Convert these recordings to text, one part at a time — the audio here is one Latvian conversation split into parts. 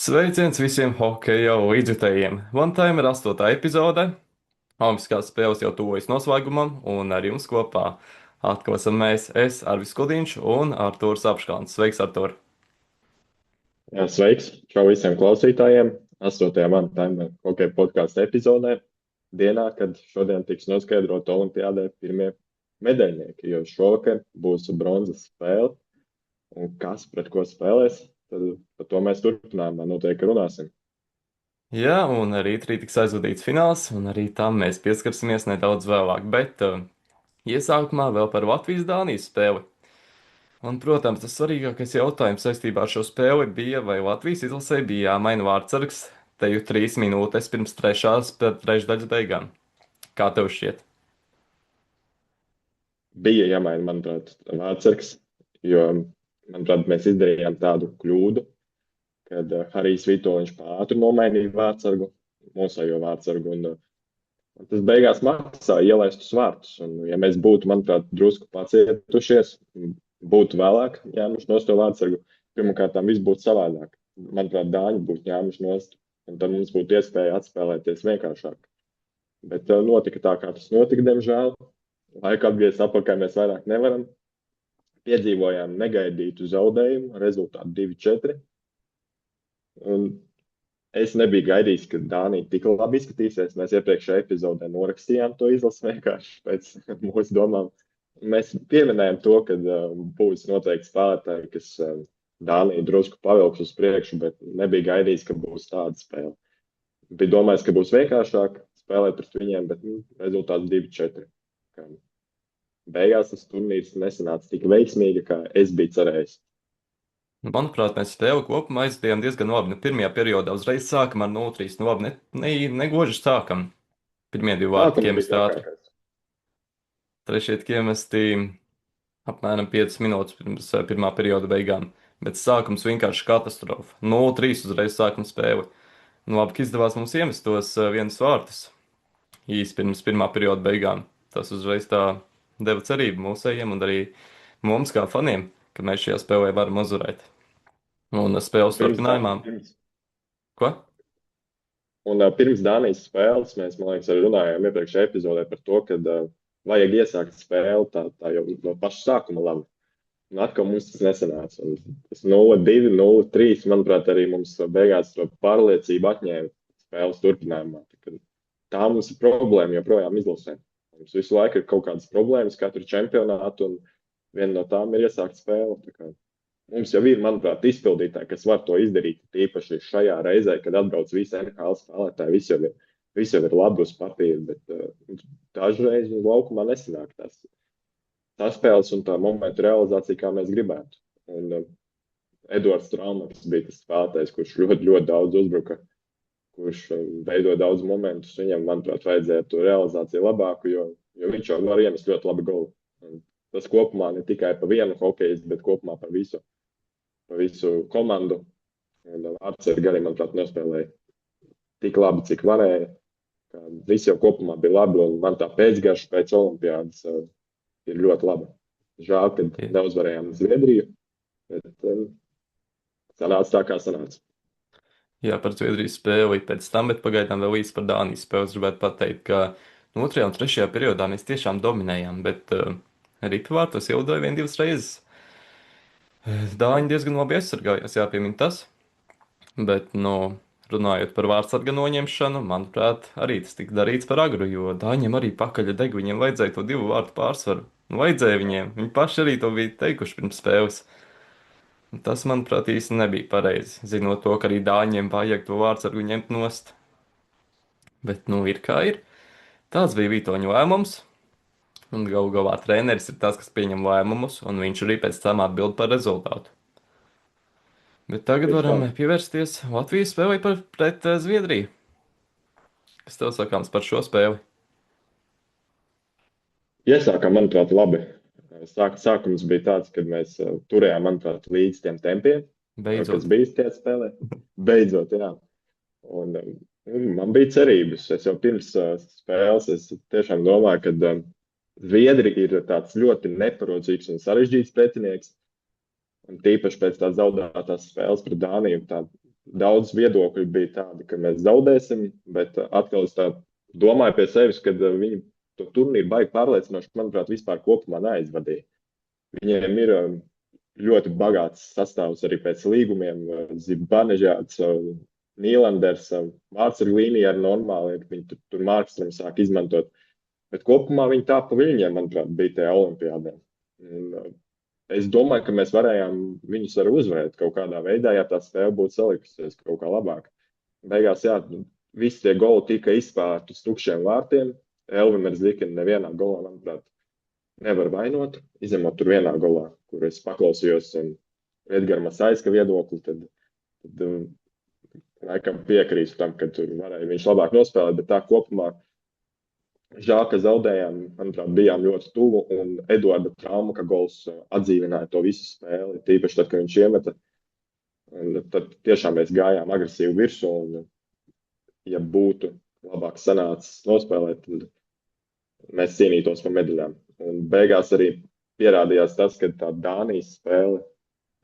Sveiciens visiem hokeja līdzjutējiem! One Time ir 8. epizode. Olimpiskās spēles jau tuvojas noslēgumam, un ar jums kopā atkal esam mēs, es, Arvis Kudiņš un Artūrs Apškalns. Sveiks, Artūr! Jā, sveiks! Čau visiem klausītājiem! 8. One Time hokeja podkāstu epizodē. Dienā, kad šodien tiks noskaidrot olimpiādē pirmie medaļnieki, jo šovakar būs bronzas spēle. Un kas pret ko spēlēs, tad par to mēs turpinājumā noteikti runāsim. Jā, un arī rīt tiks aizvadīts fināls, un arī tam mēs pieskarsimies nedaudz vēlāk, bet iesākumā vēl par Latvijas-Dānijas spēli. Un, protams, tas svarīgākais jautājums saistībā ar šo spēli bija, vai Latvijas izlasē bija jāmaina vārdsargs teju 3 minūtes pirms trešdaļas beigām. Kā tev šķiet? Bija jāmaina, manuprāt, vārdsargs, jo, manuprāt, mēs izdarījām tādu kļūdu, kad Harijs Vitoļņš pa ātru nomainīja vārdsargu, mūsējo vārdsargu, un tas beigās maksā ielaist uz vārtus. Un, ja mēs būtu, manuprāt, drusku pacietušies, būtu vēlāk ņēmuši nost to vārdsargu, pirmkārt, viss būtu savādāk. Manuprāt, dāņi būtu ņēmuši nost, un tad mums būtu iespēja atspēlēties vienkāršāk. Bet notika tā, kā tas notika, diemžēl. Laika atgriezt atpakaļ mēs vairāk nevaram. Piedzīvojām negaidītu zaudējumu, rezultātu 2-4. Un es nebiju gaidījis, ka Dānija tik labi izskatīsies. Mēs iepriekšējā epizodē norakstījām to izlasi vienkārši pēc mūsu domām. Mēs pieminējām to, ka būs noteikti spēlētāji, kas Dāniju drusku pavilks uz priekšu, bet nebija gaidījis, ka būs tāda spēle. Bija domājis, ka būs vienkāršāk spēlēt pret viņiem, bet rezultāts 2-4. Beigās tas turnīrs nesanāca tik veiksmīgi, kā es biju cerējis. Manuprāt, mēs spēli kopumā aizdījām diezgan labi. Pirmajā periodā uzreiz sākam ar 0-3. Labi, negoži sākam. Pirmie 2 vārti iemest ātri. Trešie tika iemesti apmēram 5 minūtes pirms pirmā perioda beigām. Bet sākums vienkārši katastrofa. 0-3 uzreiz sākam spēli. Labi, ka izdevās mums iemest tos vienus vārtus īsi pirms pirmā perioda beigām. Tas uzreiz tā deva cerību mūsējiem un arī mums kā faniem, ka mēs šajā spēlē varam uzvarēt. Un spēles turpinājumā. Ko? Un pirms Dānijas spēles mēs, man liekas, arī runājām iepriekšējā epizodē par to, ka vajag iesākt spēli tā jau no paša sākuma labi. Un atkal mums tas nesanāca. Un tas 0-2, 0-3, manuprāt, arī mums beigās to pārliecību atņēma spēles turpinājumā. Tā mums ir problēma joprojām izlasē. Mums visu laiku ir kaut kādas problēmas, katru čempionātu, un viena no tām ir iesākt spēli. Mums jau ir, manuprāt, izpildītāji, kas var to izdarīt, tīpaši šajā reizē, kad atbrauc visi NHL spēlētāji. Visi jau ir labi uz papīra, bet dažreiz uz laukumā nesanāk tās spēles un tā momentu realizācija, kā mēs gribētu. Un Edvards Traumaks bija tas spēlētājs, kurš ļoti, ļoti daudz uzbruka, kurš veido daudz momentus. Viņam, manuprāt, vajadzēja to realizāciju labāku, jo viņš jau var iemest ļoti labi golu. Un tas kopumā ne tikai pa vienu hokejistu, bet kopumā pa visu komandu. Apsargi arī, manuprāt, nospēlēja tik labi, cik varēja. Visi jau kopumā bija labi, un man tā pēcgarša pēc olimpiādas ir ļoti laba. Žēl, ka neuzvarējām Zviedriju, bet sanāca tā, kā sanāca. Jā, par Zviedrijas spēli pēc tam, bet pagaidām vēl īsti par Dānijas spēli. Es gribētu pateikt, ka 2. un 3. periodā mēs tiešām dominējām, bet ripvārtos ieaudoja 1-2 reizes. Dāņi diezgan labi aizsargājās, jāpiemina tas. Bet, runājot par vārdsarga noņemšanu, manuprāt, arī tas tika darīts par agru, jo Dāņiem arī pakaļ deg, viņiem vajadzēja to 2 vārtu pārsvaru. Vajadzēja viņiem, viņi paši arī to bija teikuši pirms spēles. Tas, manuprāt, īsti nebija pareizi, zinot to, ka arī Dāņiem vajag to vārdsargu ņemt nost. Bet, ir kā ir. Tāds bija Vitoļņa lēmums. Un galu galā treneris ir tas, kas pieņem lēmumus, un viņš arī pēc tam atbild par rezultātu. Bet tagad varam pievērsties Latvijas spēlei pret Zviedriju. Kas tev sakāms par šo spēli? Iesākām, manuprāt, labi. Sākums bija tāds, kad mēs turējām, manuprāt, līdz tiem tempiem, kas bija tajā spēlē. Beidzot, jā. Un man bija cerības. Es jau pirms spēles tiešām domāju, ka Zviedri ir tāds ļoti neparodzīgs un sarežģīts pretinieks. Un tīpaši pēc tās zaudētās spēles pret Dāniju, tā daudz viedokļu bija tādi, ka mēs zaudēsim, bet atkal es tā domāju pie sevis, ka viņi to turnīru baigi pārliecinoši, manuprāt, vispār kopumā neaizvadīja. Viņiem ir ļoti bagāts sastāvs arī pēc līgumiem. Zibanejāts, Nīlanders, Mārcis līnija ar normāli, viņi tur Markstrom sāk izmantot. Bet kopumā viņi tā pa viņiem, manuprāt, bija tajā olimpiādē. Un, es domāju, ka mēs varējām viņus arī uzvarēt kaut kādā veidā, ja tā spēle būtu salikusies kaut kā labāk. Beigās, jā, visi tie goli tika izspērti uz tukšiem vārtiem. Elvim ar Zikinu nevienā golā, manuprāt, nevar vainot, izņemot tur vienā golā, kur es paklausījos Edgara Masaiska viedokli, tad laikam piekrītu tam, ka tur varēja viņš labāk nospēlēt, bet tā kopumā žēl, ka zaudējām, manuprāt, bijām ļoti tuvu, un Eduarda trauma, ka gols atdzīvināja to visu spēli, tīpaši tad, kad viņš iemeta. Un tad tiešām mēs gājām agresīvi virsū, un ja būtu labāk sanācis nospēlēt, tad mēs cīnītos par medaļām. Un beigās arī pierādījās tas, ka tā Dānijas spēle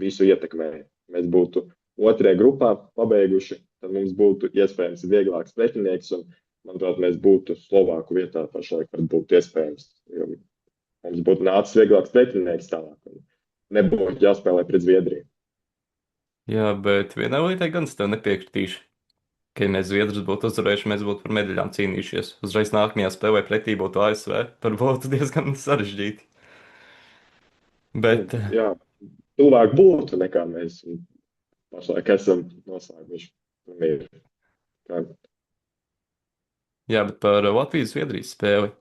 visu ietekmēja. Mēs būtu otrajā grupā pabeiguši, tad mums būtu iespējams vieglāks pretinieks, un, manuprāt, mēs būtu Slovāku vietā pašlaik, varbūt būtu iespējams. Jo mums būtu nācis vieglāks pretinieks tālāk, un nebūtu jāspēlē pret Zviedriju. Jā, bet vienā lietā gan es tev nepiekritīšu. Ka, ja mēs Zviedrus būtu uzvarējuši, mēs būtu par medaļām cīnījušies. Uzreiz nākamajā spēlē pretī būtu ASV. Par būtu diezgan sarežģīti. Bet, Jā, tuvāk būtu nekā mēs pašlaik esam noslēguši turnīru. jā, bet par Latvijas-Zviedrijas spēli.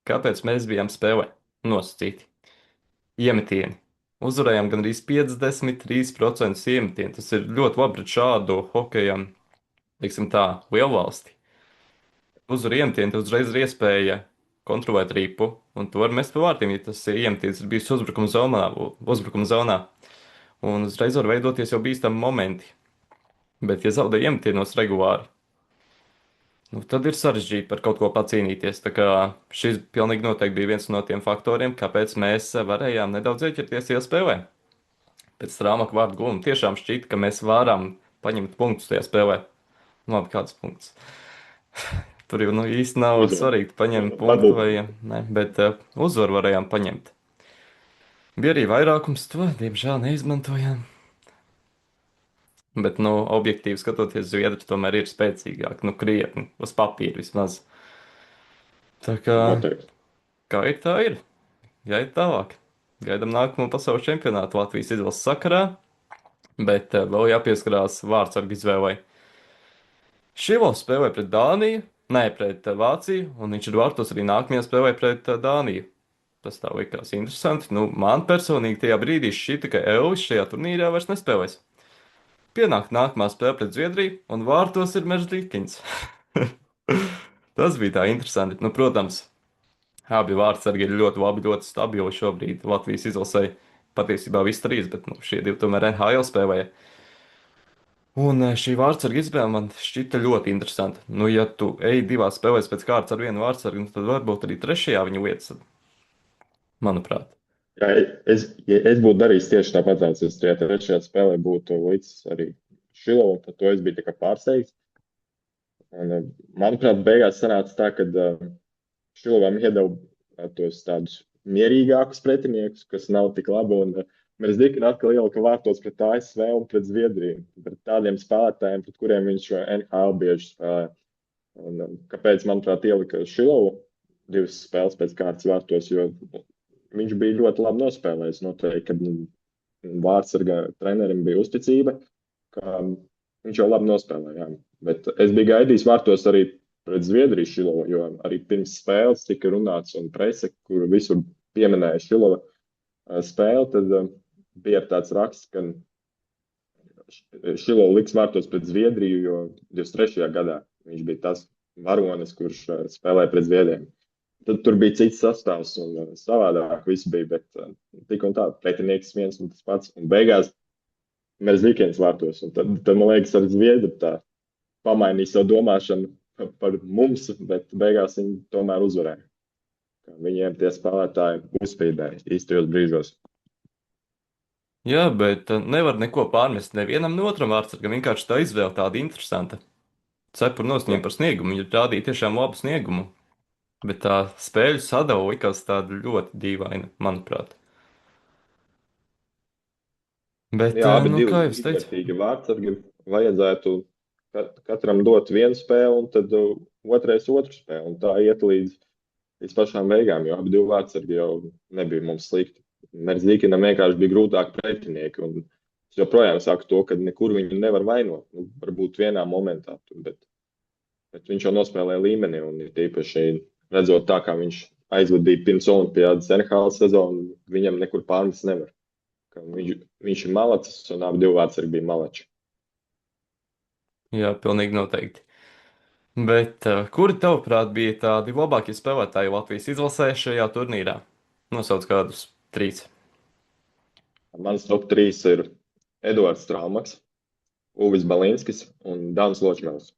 Kāpēc mēs bijām spēlē? Nosacīti. Iemetieni. Uzvarējām gandrīz 53% iemetienu. Tas ir ļoti labi pret šādu hokejam, teiksim tā, lielvalsti. Uzvar iemetienu, tad uzreiz ir iespēja kontrolēt ripu, un to var mest pa vārtiem, ja tas iemetiens ir bijis uzbrukuma zonā. Un uzreiz var veidoties jau bīstami momenti. Bet, ja zaudē iemetienos regulāri, nu, tad ir sarežģīti par kaut ko pacīnīties. Tā kā šis pilnīgi noteikti bija viens no tiem faktoriem, kāpēc mēs varējām nedaudz ieķerties tajā spēlē. Pēc Rāmaka vārdu gūma tiešām šķita, ka mēs varam paņemt punktus tajā spēlē. Labi, kāds punkts? Tur jau nu, īsti nav Uzvar. svarīgi paņemt Varbūt. punktu vai ne, bet uzvaru varējām paņemt. Bija arī vairākums, to diemžēl neizmantojām. Bet, nu, objektīvi skatoties, Zviedri tomēr ir spēcīgāki, nu, krietni, uz papīra vismaz. Tā kā, Noteikti. kā ir, tā ir. Jāiet tālāk. Gaidām nākamo pasaules čempionātu Latvijas izlases sakarā, bet vēl jāpieskarās vārdsargu izvēlei. Šivo spēlē pret Dāniju, ne pret Vāciju, un viņš ir vārtos arī nākamajā spēlē pret Dāniju. Tas tā likās interesanti. Nu, man personīgi tajā brīdī šķita, ka Elvis šajā turnīrā vairs nespēlēs. Pienāk nākamā spēle pret Zviedriju, un vārtos ir Mežģīkins. Tas bija tā interesanti. Nu, protams, abi vārdsargi ir ļoti labi, ļoti stabili šobrīd Latvijas izlasē. Patiesībā visi trīs, bet nu, šie divi tomēr NHL spēlēja. Un šī vārdsarga izvēle man šķita ļoti interesanta. Nu, ja tu ej divās spēlēs pēc kārtas ar vienu vārdsargu, nu, tad varbūt arī trešajā viņa vietas, manuprāt. Jā, ja es būtu darījis tieši tāpat, es tajā trešajā spēlē būtu līdz arī Šilovam, tad to es biju tā kā pārsteigts. Un, manuprāt, beigās sanāca tā, ka Šilovam iedeva tos tādus mierīgākus pretiniekus, kas nav tik labi, un mēs dikni atkal ielika vārtos pret ASV un pret Zviedriju, pret tādiem spēlētājiem, pret kuriem viņš NHL bieži spēlē. Un, kāpēc, manuprāt, ielika Šilovu divas spēles pēc kārtas vārtos, jo viņš bija ļoti labi nospēlējis. Noteikti, kad vārdsarga trenerim bija uzticība, ka viņš jau labi nospēlēja. Bet es biju gaidījis vārtos arī pret Zviedriju Šilovu, jo arī pirms spēles tika runāts un prese, kur visur pieminēja Šilova spēli, tad bija tāds raksts, ka Šilova liks vārtos pret Zviedriju, jo 23. gadā viņš bija tas varonis, kurš spēlēja pret Zviedriem. Tad tur bija cits sastāvs un savādāk viss bija, bet tik un tā, pretinieks viens un tas pats. Un beigās Mežģīkins vārtos. Un tad, man liekas, ar Zviedru tā pamainīja savu domāšanu par mums, bet beigās viņi tomēr uzvarēja. Viņiem tie spēlētāji uzspīdēja īstajos brīžos. Jā, bet nevar neko pārmest nevienam no otram vārdsargam. Vienkārši tā izvēle tāda interesanta. Cepur Jā, nosņēma par sniegumu, viņa rādīja tiešām labu sniegumu. Bet tā spēļu sadala likās tāda ļoti dīvaina, manuprāt. Bet, jā, abi nu, divi kā jau es teicu, līdzvērtīgi vārdsargi. Vajadzētu katram dot vienu spēli, un tad otrais otru spēli. Un tā iet līdz pašām beigām, jo abi divi vārdsargi jau nebija mums slikti. Merzīkinam vienkārši bija grūtāk pretinieki. Un es joprojām saku to, ka nekur viņu nevar vainot. Nu, varbūt vienā momentā, bet viņš jau nospēlēja līmeni. Un ir tīpaši redzot tā, kā viņš aizvadīja pirms Olimpiādas NHL sezonu, viņam nekur pārmest nevar. Ka viņš ir malacis, un abi divi vārdsargi bija malači. jā, pilnīgi noteikti. Bet kuri tavuprāt bija tādi labākie spēlētāji Latvijas izlasē šajā turnīrā? Nosauc kādus trīs. Mans top 3 ir Edvards Strāmaks, Uvis Balinskis un Dāns Ločmēls.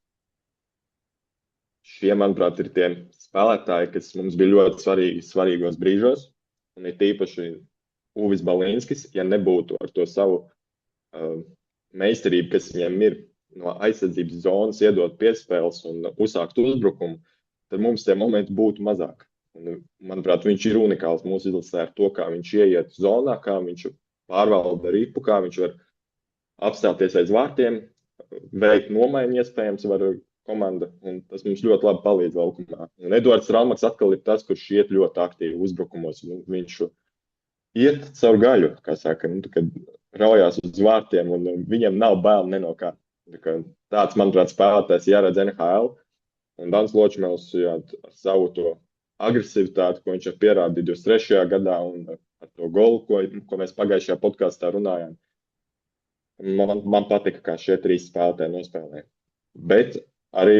Šie, manuprāt, ir tie spēlētāji, kas mums bija ļoti svarīgi svarīgos brīžos. Un ir tīpaši Uvis Balinskis, ja nebūtu ar to savu meistarību, kas viņam ir no aizsardzības zonas, iedot piespēles un uzsākt uzbrukumu, tad mums tie momenti būtu mazāk. Un, manuprāt, viņš ir unikāls mūsu izlasē ar to, kā viņš ieiet zonā, kā viņš pārvalda ripu, kā viņš var apstāties aiz vārtiem, veikt nomaiņu iespējams var komanda, un tas mums ļoti labi palīdz laukumā. Un Edvards Ralmaks atkal ir tas, kurš iet ļoti aktīvi uzbrukumos. Viņš iet caur gaļu, kā saka, nu, kad raujās uz vārtiem, un viņam nav bail ne no kā. Tāds, manuprāt, spēlētājs jāredz NHL, un Dans Ločmēls ar savu to agresivitāti, ko viņš ir pierādījis 23. gadā, un ar to golu, ko mēs pagājušajā podkāstā runājām. Man patika, kā šie trīs spēlētāji nospēlēja. Bet arī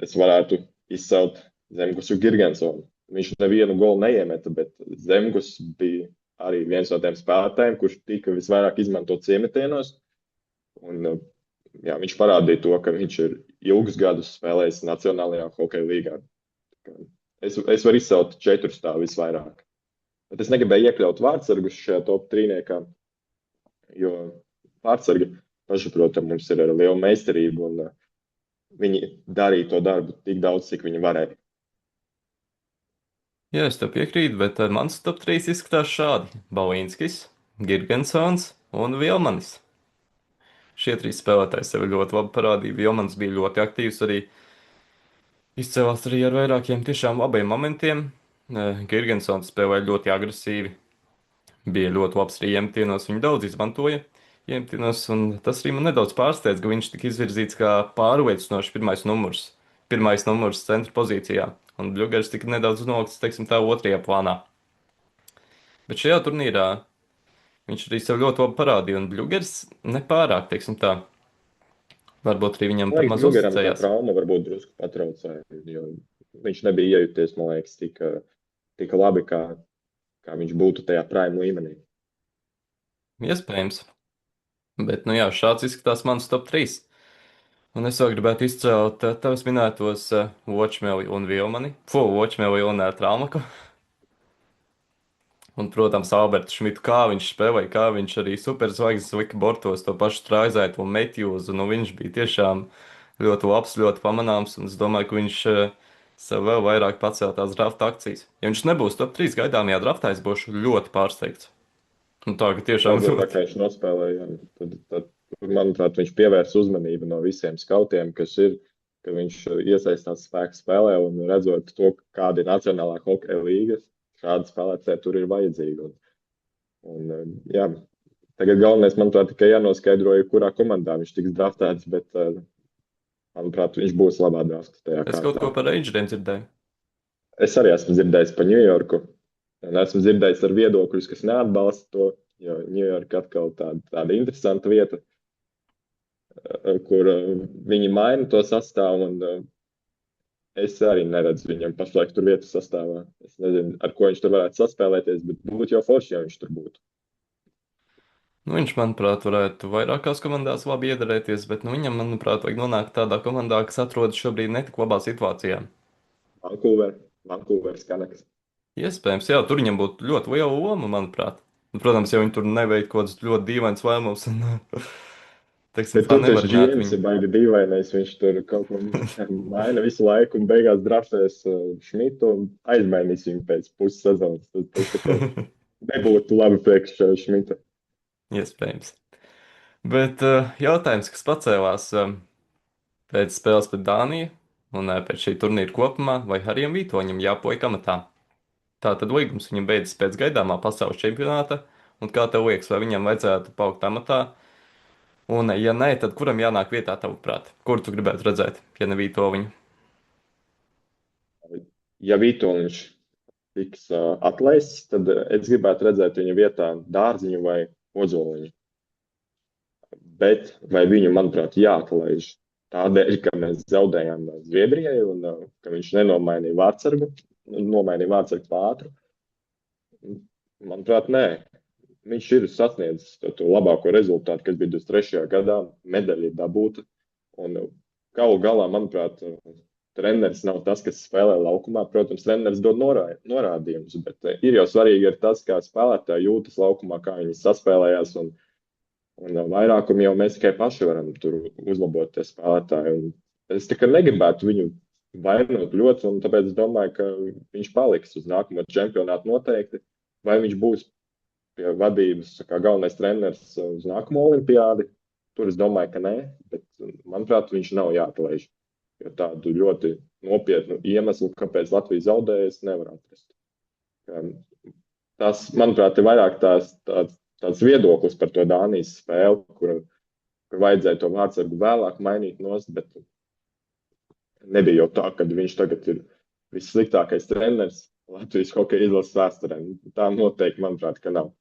es varētu izcelt Zemgusu Girgensonu. Viņš nevienu golu neiemeta, bet Zemgus bija arī viens no tiem spēlētājiem, kurš tika visvairāk izmantot ciemetienos. Un, jā, viņš parādīja to, ka viņš ir ilgus gadus spēlējis Nacionālajā hokeja līgā. Es varu izcelt 4 tā visvairāk. Bet es negribēju iekļaut vārdsargus šajā top 3, jo vārdsargi paši, protams, mums ir ar lielu meistarību, un viņi darīja to darbu tik daudz, cik viņi varēja. Jā, es tev piekrītu, bet mans top 3 izskatās šādi: Balinskis, Girgensons un Vilmanis. Šie trīs spēlētāji sevi ļoti labi parādīja. Vilmans bija ļoti aktīvs, arī izcēlās arī ar vairākiem tiešām labiem momentiem. Girgensons spēlēja ļoti agresīvi, bija ļoti labs arī iemtienos, viņu daudz izmantoja iemtienos, un tas arī man nedaudz pārsteidz, ka viņš tika izvirzīts kā pārliecinošs pirmais numurs centra pozīcijā, un Bļugers tika nedaudz nolikts, teiksim tā, otrajā plānā. Bet šajā turnīrā viņš arī sev ļoti labi parādīja, un Bļugers nepārāk, teiksim tā, varbūt arī viņam Man par liekas, maz Bļugeram tā uzticējās. trauma varbūt drusku patraucēja, jo viņš nebija iejuties, man liekas, tik labi, kā viņš būtu tajā prime līmenī. Iespējams, bet, nu jā, šāds izskatās mans top 3. Un es vēl gribētu izcelt tavus minētos Watchmeli un Vilmani, Watchmeli un Traumaku. Un, protams, Alberts Šmitu, kā viņš spēlēja, kā viņš arī superzvaigznes lika bortos to pašu Traizaitu un Metjūzu. Nu, viņš bija tiešām ļoti labs, ļoti pamanāms, un es domāju, ka viņš sev vēl vairāk pacēla tās drafta akcijas. Ja viņš nebūs top 3 gaidāmajā draftā, es būšu ļoti pārsteigts. Un tā, ka tiešām Redzot, tā ļoti. kā viņš nospēlēja, tad, manuprāt, viņš pievērsa uzmanību no visiem skautiem, kas ir, ka viņš iesaistās spēku spēlē un redzot to, kāda ir Nacionālā hokeja līga, šādi spēlētāji tur ir vajadzīgi. Jā, tagad galvenais, manuprāt, tikai jānoskaidro, kurā komandā viņš tiks draftēts, bet, manuprāt, viņš būs labā draftā tajā Es kaut kārtā. ko par Rangeriem dzirdēju. Es arī esmu dzirdējis par Ņujorku. Un esmu dzirdējis ar viedokļus, kas neatbalsta to, jo Ņujorka atkal tāda interesanta vieta, kur viņi maina to sastāvu. Es arī neredzu viņam pašlaik tur vietas sastāvā. Es nezinu, ar ko viņš tur varētu saspēlēties, bet būtu jau forši, ja viņš tur būtu. Nu, viņš, manuprāt, varētu vairākās komandās labi iedarēties, bet nu, viņam, manuprāt, vajag nonākt tādā komandā, kas atrodas šobrīd netik labā situācijā. Vancouver, Canucks. Iespējams, jā, tur viņam būtu ļoti liela loma, manuprāt. Un, protams, ja viņi tur neveic kaut kādus ļoti dīvainus lēmumus, un, teiksim, Bet tā tur tas nevarināt GMs viņu. ir baigi dīvainais. Viņš tur kaut ko maina visu laiku un beigās draftēs Šmitu un aizmainīs viņu pēc pussezonas. Tas tā kā nebūtu labi priekš Šmita. Iespējams. Bet jautājums, kas pacēlās pēc spēles pret Dāniju un pēc šī turnīra kopumā, vai Harijam Vītoņam jāpaliek amatā? Tātad līgums viņam beidzas pēc gaidāmā pasaules čempionāta, un kā tev liekas, vai viņam vajadzētu palikt amatā? Un, ja nē, tad kuram jānāk vietā, tavuprāt? Kur tu gribētu redzēt, ja ne Vītoņu? Ja Vitoļņš tiks atlaists, tad es gribētu redzēt viņa vietā Dārziņu vai Ozoliņu. Bet vai viņu, manuprāt, jāatlaiž tādēļ, ka mēs zaudējām Zviedrijai un ka viņš nenomainīja vārdsargu, nomainīja vārdsargu pātru? Manuprāt, nē. Viņš ir sasniedzis to labāko rezultātu, kas bija 23. gadā. Medaļa ir dabūta. Un galu galā, manuprāt, treneris nav tas, kas spēlē laukumā. Protams, treneris dod norādījumus, bet ir jau svarīgi ir tas, kā spēlētāji jūtas laukumā, kā viņi saspēlējās. Un vairākumu jau mēs tikai paši varam tur uzlabot tie spēlētāji. Un es tikai negribētu viņu vainot ļoti, un tāpēc es domāju, ka viņš paliks uz nākamo čempionātu noteikti. Vai viņš būs pie vadības kā galvenais treneris uz nākamo olimpiādi? Tur es domāju, ka nē, bet manuprāt, viņš nav jāatlaiž. Jo tādu ļoti nopietnu iemeslu, kāpēc Latvija zaudēja, es nevaru atrast. Tas, manuprāt, ir vairāk tāds viedoklis par to Dānijas spēli, kur vajadzēja to vārdsargu vēlāk mainīt nost, bet nebija jau tā, ka viņš tagad ir vissliktākais treneris Latvijas hokeja izlases vēsturē. Tā noteikti, manuprāt, ka nav.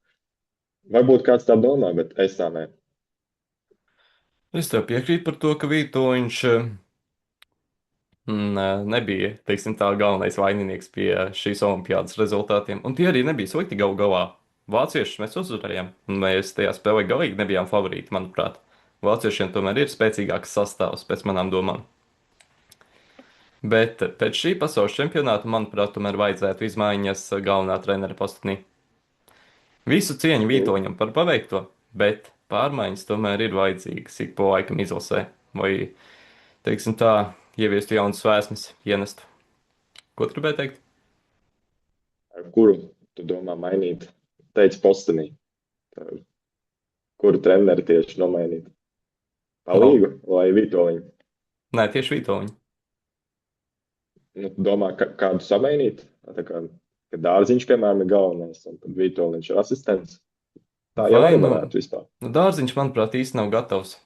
Varbūt kāds tā domā, bet es tā nē. Es tev piekrītu par to, ka Vītoņš nebija, teiksim tā, galvenais vaininieks pie šīs olimpiādas rezultātiem. Un tie arī nebija slikti galu galā. Vāciešus mēs uzvarējām, un mēs tajā spēlē galīgi nebijām favorīti, manuprāt. Vāciešiem tomēr ir spēcīgāks sastāvs, pēc manām domām. Bet pēc šī pasaules čempionāta, manuprāt, tomēr vajadzētu izmaiņas galvenā trenera postenī. Visu cieņu Vītoņam par paveikto, bet pārmaiņas tomēr ir vajadzīgas ik pa laikam izlasē. Vai, teiksim tā, ieviestu jaunas vēsmas, ienestu. Ko tu gribēji teikt? Kuru tu domā mainīt? Teici postenī. Kuru treneri tieši nomainīt? Palīgu vai Vitoļņu? Nē, tieši Vītoņu. Nu, domā, kādu samainīt? Tā kā, ka Dārziņš, piemēram, ir galvenais, un tad Vitoļņš ir asistents. Tā jau Vai arī nu, varētu vispār. Dārziņš, manuprāt, īsti nav gatavs.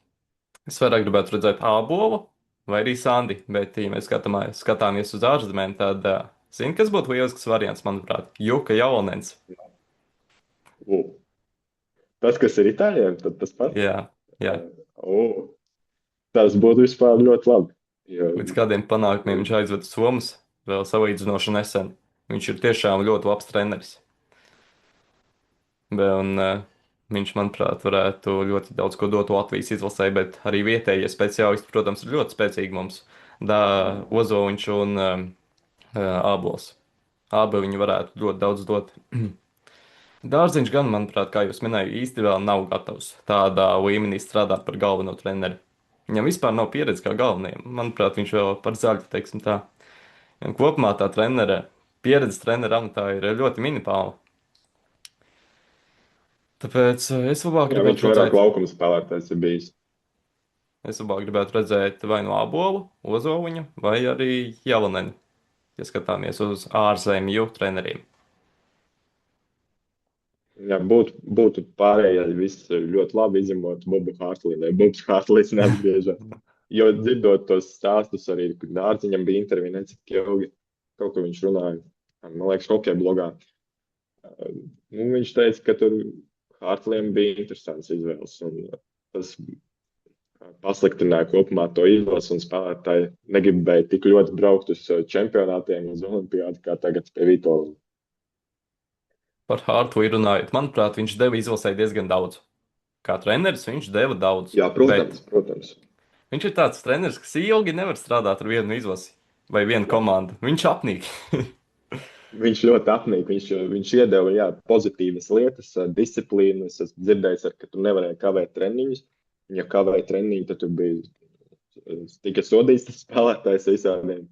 Es vairāk gribētu redzēt Ābolu vai arī Sandi, bet, ja mēs skatāmies uz ārzemēm, tad, zini, kas būtu lielisks variants, manuprāt, Juka Jaunens. Tas, kas ir itāļiem, tad tas pats. Jā, jā. Tas būtu vispār ļoti labi. Līdz kādiem panākumiem viņš aizveda Somas vēl salīdzinoši nesen. Viņš ir tiešām ļoti labs treneris. Un viņš, manuprāt, varētu ļoti daudz ko dot Latvijas izlasē, bet arī vietējie speciālisti, protams, ir ļoti spēcīgi mums. Ozoliņš un Ābols. Abi viņi varētu ļoti daudz dot. Dārziņš gan, manuprāt, kā jūs minējāt, īsti vēl nav gatavs tādā līmenī strādāt par galveno treneri. Viņam vispār nav pieredze kā galvenajam. Manuprāt, viņš vēl par zaļu, teiksim tā. Un kopumā tā pieredze trenera amatā ir ļoti minimāla. Tāpēc es labāk viņš gribētu vairāk redzēt, laukuma spēlētājs ir bijis. vai no Ābolu, Ozoliņa, vai arī Jaunenu, ja skatāmies uz ārzemju treneriem. Jā, būtu pārējie viss ļoti labi izņemot Bobu Hārtlī, lai Bobs Hārtlīs neatgriežas. Jo dzirdot tos stāstus arī, kad Dārziņam bija intervija, necik ilgi kaut ko viņš runāja, man liekas, hokeja blogā. Viņš teica, ka tur Hārtliem bija interesants izvēles, un tas pasliktināja kopumā to izlases, un spēlētāji negribēja tik ļoti braukt uz čempionātiem, uz olimpiādi, kā tagad pie Vitoļņa. Par Hārtli runājot, manuprāt, viņš deva izlasē diezgan daudz. Kā treneris viņš deva daudz. Jā, protams. Viņš ir tāds treneris, kas ilgi nevar strādāt ar vienu izlasi vai vienu komandu. Viņš apnīk. Viņš ļoti apnika. Viņš iedeva pozitīvas lietas, disciplīnu. Es esmu dzirdējis, ka tu nevarēji kavēt treniņus. Ja kavēji treniņu, tad tu biji tika sodīts tas spēlētājs visādiem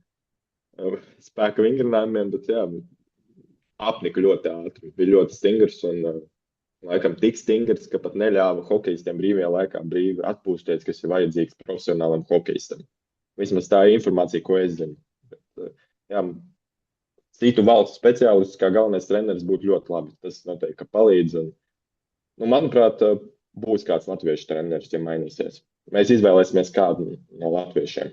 spēka vingrinājumiem. Bet jā, apnika ļoti ātri. Bija ļoti stingrs un laikam tik stingrs, ka pat neļāva hokeistiem brīvajā laikā brīvi atpūsties, kas ir vajadzīgs profesionālam hokeistam. Vismaz tā ir informācija, ko es zinu. Bet, jā, citu valstu speciālists, kā galvenais treneris, būtu ļoti labi. Tas noteikti palīdz. Un, nu, manuprāt, būs kāds latviešu treneris, ja mainīsies. Mēs izvēlēsimies kādu no latviešiem.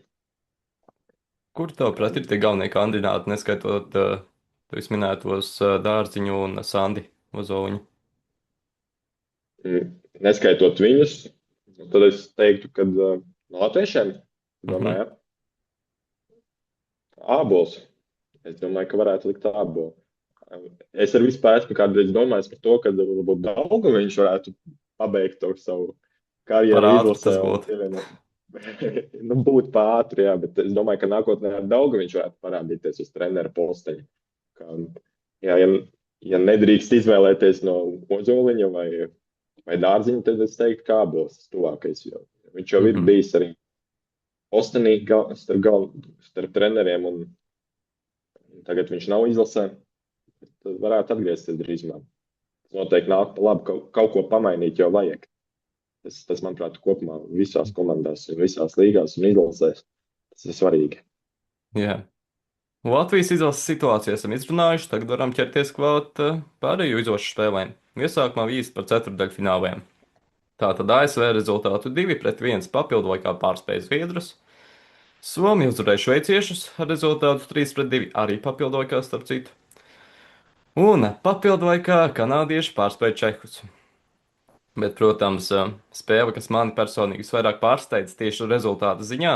Kur tavuprāt ir tie galvenie kandidāti, neskaitot tevis minētos Dārziņu un Sandi Ozoliņu? Neskaitot viņus, tad es teiktu, ka no latviešiem, domāju, ābols. Es domāju, ka varētu likt ābolu. Es ar vispār esmu kādreiz domājis par to, ka varbūt Daugaviņš varētu pabeigt to savu karjeru izlasē. Nu, būtu pātri, jā, bet es domāju, ka nākotnē ar Daugaviņš varētu parādīties uz trenera posteņa. Ja nedrīkst izvēlēties no Ozoliņa vai Dārziņa, tad es teiktu, ka ābols tuvākais. Viņš jau ir bijis arī postenī starp treneriem, un tagad viņš nav izlasē. Tad varētu atgriezties drīzumā. Tas noteikti nāk pa labi, kaut ko pamainīt jau vajag. Tas manuprāt, kopumā visās komandās, visās līgās un izlasēs. Tas ir svarīgi. Jā. Latvijas izlases situāciju esam izrunājuši, tagad varam ķerties klāt pārējo izlašu spēlēm. Iesākumā īsti par ceturtdaļfināliem. Tātad ASV rezultātu 2-1 papildu laikā pārspēja Zviedrus. Somija uzvarēja šveiciešus ar rezultātu 3-2 arī papildu laikā, starp citu. Un papildu laikā kanādieši pārspēja čehus. Bet, protams, spēle, kas mani personīgi vairāk pārsteidz tieši rezultātu ziņā,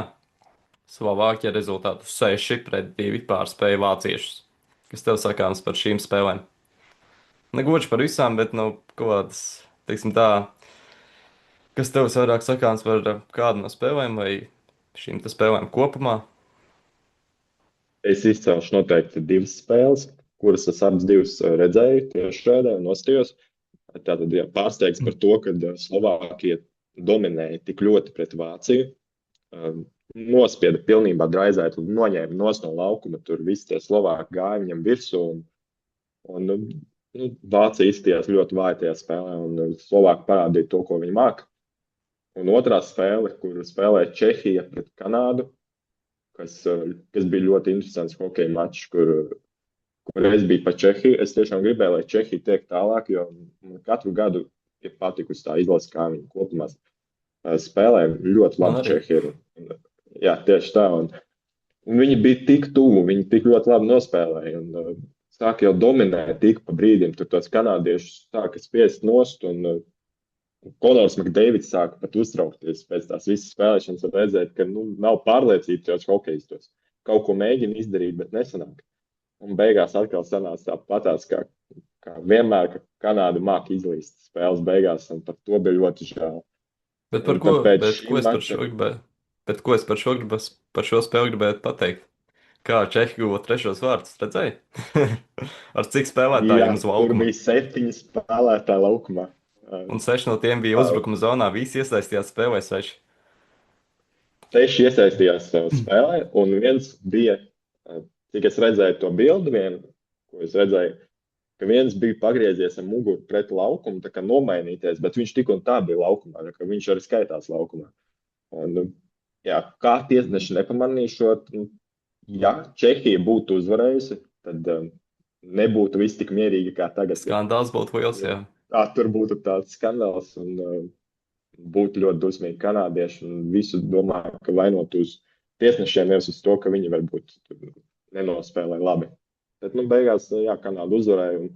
Slovākija rezultātu 6-2 pārspēja vāciešus. Kas tev sakāms par šīm spēlēm? Negoši par visām, bet, kādas, teiksim tā, kas tev vairāk sakāms par kādu no spēlēm vai šīm spēlēm kopumā? Es izcelšu noteikti divas spēles, kuras es abas divas redzēju tieši šādē un nostījos. Tātad pārsteigts par to, ka Slovākija dominēja tik ļoti pret Vāciju. Nospieda pilnībā draizēt un noņēma no laukuma. Tur visi tie Slovāki gāja viņam virsū. Un Vācija izskatījās ļoti vāja tajā spēlē, un Slovāki parādīja to, ko viņi māk. Un otrā spēle, kur spēlēja Čehija pret Kanādu, kas bija ļoti interesants hokeja mačs, kur es biju pa Čehiju. Es tiešām gribēju, lai Čehija tiek tālāk, jo katru gadu ir patikusi tā izlase, kā viņi kopumā spēlē. Ļoti labi Čehija ir. Jā, tieši tā. Un viņi bija tik tuvu, viņi tik ļoti labi nospēlēja. Un sāka jau dominēt tik pa brīdim. Tur tos kanādiešus sāka spiest nost, un Konors Makdeivids sāka pat uztraukties pēc tās visas spēlēšanas un redzēt, ka nav pārliecības tajos hokejistos. Kaut ko mēģina izdarīt, bet nesanāk. Un beigās atkal sanāca tāpatās, kā vienmēr, ka Kanāda māk izlīst spēles beigās, un par to bija ļoti žēl. Bet ko es par šo spēli gribētu pateikt? Kā Čehi guva trešos vārdus, redzēji? Ar cik spēlētājiem uz laukuma? Tur bija 7 spēlētāji laukumā. Un 6 no tiem bija uzbrukuma zonā. Visi iesaistījās spēlē 6. 6 iesaistījās spēlē, un viens bija, cik es redzēju to bildi ko es redzēju, ka viens bija pagriezies ar muguru pret laukumu, tā kā nomainīties, bet viņš tik un tā bija laukumā, tā kā viņš arī skaitās laukumā. Un, kā tiesneši nepamanīja šo, ja Čehija būtu uzvarējusi, tad nebūtu viss tik mierīgi kā tagad. Skandāls būtu liels, jā. Tur būtu tāds skandāls, un būtu ļoti dusmīgi kanādieši, un visu domāju, ka vainot uz tiesnešiem nevis uz to, ka viņi varbūt nenospēlē labi. Bet, beigās, Kanāda uzvarēja, un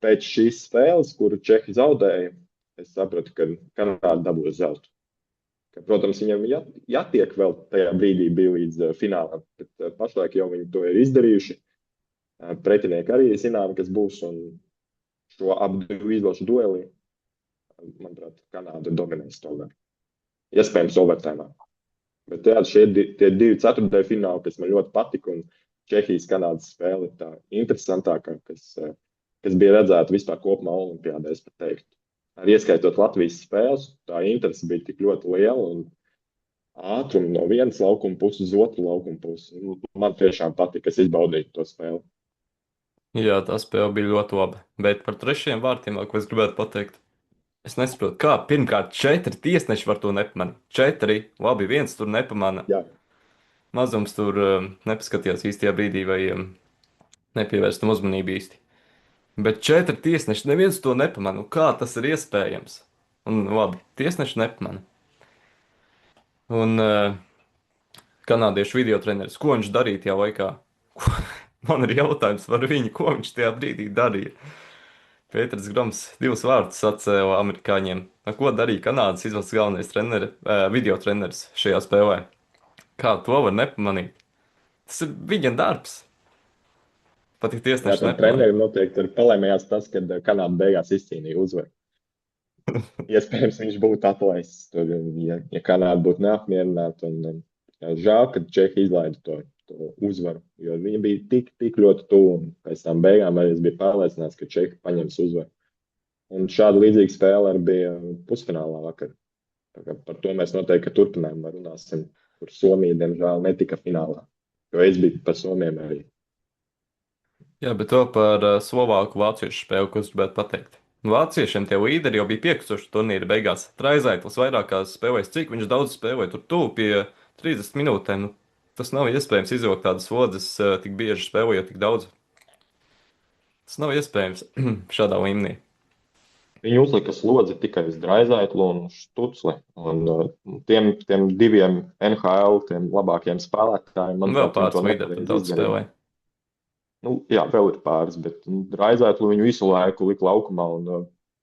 pēc šīs spēles, kuru Čehi zaudēja, es sapratu, ka Kanāda dabūs zeltu. Protams, viņam jātiek vēl tajā brīdī bija līdz finālam, bet pašlaik jau viņi to ir izdarījuši. Pretinieki arī zinām, kas būs, un šo abu izlašu duelī, manuprāt, Kanāda dominēs to vēl. Iespējams, overtēmā. Bet tie divi ceturtdaļu fināli, kas man ļoti patika, un Čehijas-Kanādas spēle ir tā interesantākā, kas bija redzēta vispār kopumā Olimpiādē, es pat teiktu. Arī ieskaitot Latvijas spēles, tā interese bija tik ļoti liela un ātrumi no vienas laukuma puses uz otru laukuma pusi. Man tiešām patika, es izbaudīju to spēli. Jā, tā spēle bija ļoti laba. Bet par trešajiem vārtiem, vēl ko es gribētu pateikt. Es nesaprotu, kā pirmkārt 4 tiesneši var to nepamanīt. 4, labi, viens tur nepamana. Jā, Mazums tur nepaskatījās īstajā brīdī vai nepievērst tam uzmanību īsti. Bet 4 tiesneši, neviens to nepamana. Nu, kā tas ir iespējams? Un labi, tiesneši nepamana. Un kanādiešu video treneris, ko viņš darīja tajā laikā? Man ir jautājums par viņu, ko viņš tajā brīdī darīja. Pēters Groms 2 vārtus atcēla amerikāņiem. Ko darīja Kanādas izlases galvenais video treneris šajā spēlē? Kā to var nepamanīt? Tas ir viņa darbs. Pat ja jā, tiesneši tam nepamanīja. trenerim noteikti ir palēmējās tas, ka Kanāda beigās izcīnīja uzvaru. Iespējams, viņš būtu atlaists, tur, ja Kanāda būtu neapmierināta. Žēl, ka Čehi izlaida to uzvaru, jo viņi bija tik ļoti tuvu. Pēc tam beigām arī es biju pārliecināts, ka Čehi paņems uzvaru. Un šāda līdzīga spēle arī bija pusfinālā vakar. Tā kā par to mēs noteikti turpinājumā runāsim, kur Somija, diemžēl, netika finālā. Jo es biju par Somiem arī. Jā, bet to par Slovāku-Vāciešu spēli, ko es gribētu pateikt. Vāciešiem tie līderi jau bija piekusuši turnīra beigās. Traizaitls vairākās spēlēs, cik viņš daudz spēlēja, tur tuvu pie 30 minūtēm. Nu, tas nav iespējams izvilkt tādas slodzes tik bieži spēlējot tik daudz. Tas nav iespējams šādā līmenī. Viņi uzlika slodzi tikai uz Draizaitlu un Štucli. Un tiem diviem NHL, tiem labākajiem spēlētājiem, Un vēl manuprāt, viņi pāris to līderi nepareizi tur daudz izdarīja. spēlēja. Nu, jā, vēl ir pāris, bet Draizaitlu viņu visu laiku lika laukumā.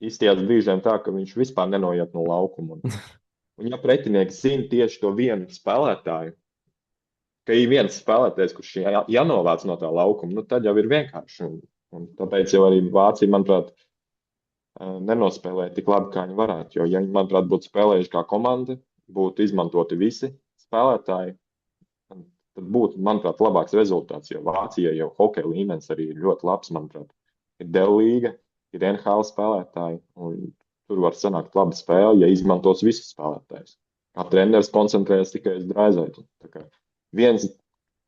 Īstajās brīžiem tā, ka viņš vispār nenoiet no laukuma. Un ja pretinieks zina tieši to vienu spēlētāju, ka ir viens spēlētājs, kurš jānovāc no tā laukuma, nu, tad jau ir vienkārši. Un tāpēc jau arī Vācija, manuprāt, nenospēlēja tik labi, kā viņi varētu. Jo, ja viņi, manuprāt, būtu spēlējuši kā komanda, būtu izmantoti visi spēlētāji, tad būtu, manuprāt, labāks rezultāts. Jo Vācijai jau hokeja līmenis arī ir ļoti labs, manuprāt. Ir D-līga, ir NHL spēlētāji, un tur var sanākt laba spēle, ja izmantos visus spēlētājus. Kā treneris koncentrējas tikai uz Draizaitu. Tā kā viens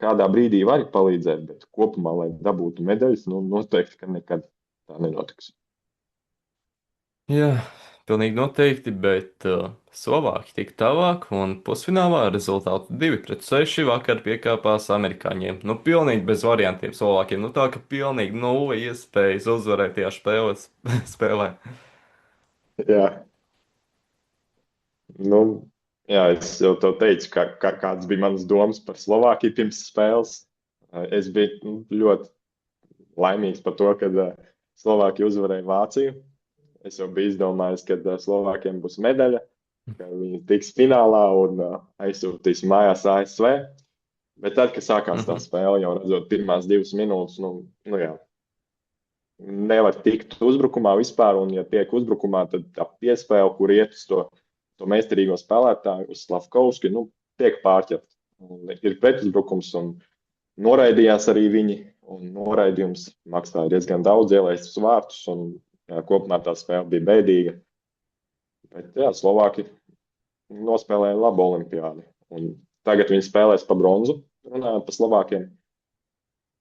kādā brīdī var palīdzēt, bet kopumā, lai dabūtu medaļas, nu, noteikti, ka nekad tā nenotiks. Jā, pilnīgi noteikti, bet Slovāki tika tālāk un pusfinālā ar rezultātu 2-6 vakar piekāpās amerikāņiem. Nu, pilnīgi bez variantiem Slovākiem. Nu, tā ka pilnīgi nulle iespējas uzvarēt tajā spēlē. Jā, nu, jā, es jau to teicu, kādas bija manas domas par Slovākiju pirms spēles. Es biju ļoti laimīgs par to, ka Slovākija uzvarēja Vāciju. Es jau biju izdomājis, ka Slovākiem būs medaļa, ka viņi tiks finālā un aizsūtīs mājās ASV. Bet tad, kad sākās tā spēle, jau redzot pirmās 2 minūtes, nu jā, nevar tikt uzbrukumā vispār, un ja tiek uzbrukumā, tad tā piespēle, kur iet uz to meistarīgo spēlētāju, uz Slavkovski, nu, tiek pārķert. Ir pretuzbrukums, un noraidījās arī viņi, un noraidījums maksāja diezgan daudz ielaistus vārtus, un jā, kopumā tā spēle bija bēdīga. Bet jā, Slovāki nospēlēja labu olimpiādi, un tagad viņi spēlēs pa bronzu, runājot par Slovākiem.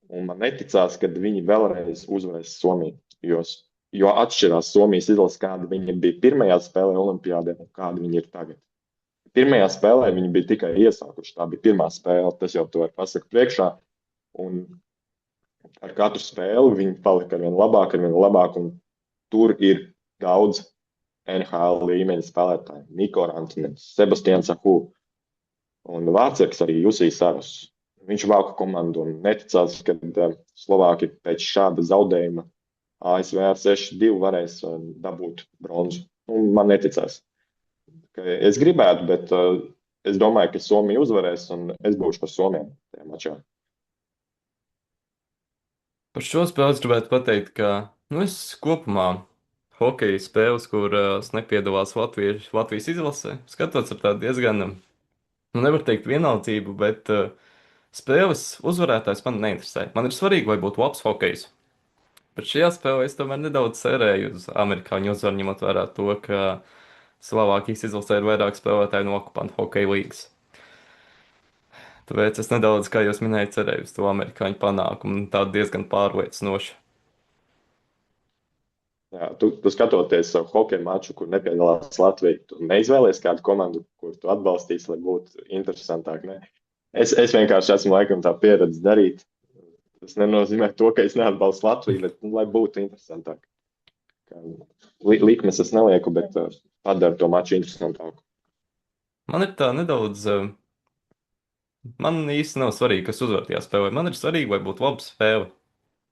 Un man neticās, ka viņi vēlreiz uzvarēs Somiju, jo atšķirās Somijas izlase, kāda viņi bija pirmajā spēlē olimpiādē un kāda viņi ir tagad. Pirmajā spēlē viņi bija tikai iesākuši, tā bija pirmā spēle, tas jau to var pasaka priekšā. Un ar katru spēli viņi palika arvien labāk, un tur ir daudz NHL līmeņa spēlētāji. Niko Rantinens, Sebastians Ahu un vārdsargs arī Jusijs Saros. Viņš valka komandu un neticās, ka Slovāki pēc šāda zaudējuma ASV ar 6-2 varēs dabūt bronzu. Man neticās. Es gribētu, bet es domāju, ka Somija uzvarēs un es būšu par Somiem tajā mačā. Par šo spēli es gribētu pateikt, ka es kopumā hokeja spēles, kurās nepiedalās Latvijas izlasē, skatos ar tādu diezgan, nevar teikt vienaldzību, bet Spēles uzvarētājs man neinteresē. Man ir svarīgi, lai būtu labs hokejs. Bet šajā spēlē es tomēr nedaudz cerēju uz amerikāņu uzvaru, ņemot vērā to, ka Slovākijas izlasē ir vairāk spēlētāju no okupantu hokeja līnijas. Tāpēc es nedaudz, kā jūs minējāt, cerēju uz to amerikāņu panākumu, un tā diezgan pārliecinoši. Jā, tu skatoties savu hokeja maču, kur nepiedalās Latvija, tu neizvēlies kādu komandu, kur tu atbalstīsi, lai būtu interesantāk. Ne? Es vienkārši esmu laikam tā pieredze darīt. Tas nenozīmē to, ka es neatbalstu Latviju, bet nu, lai būtu interesantāk. Kā likmes es nelieku, bet padara to maču interesantāku. Man ir tā nedaudz, man īsti nav svarīgi, kas uzvar tajā spēlē. Man ir svarīgi, lai būtu laba spēle.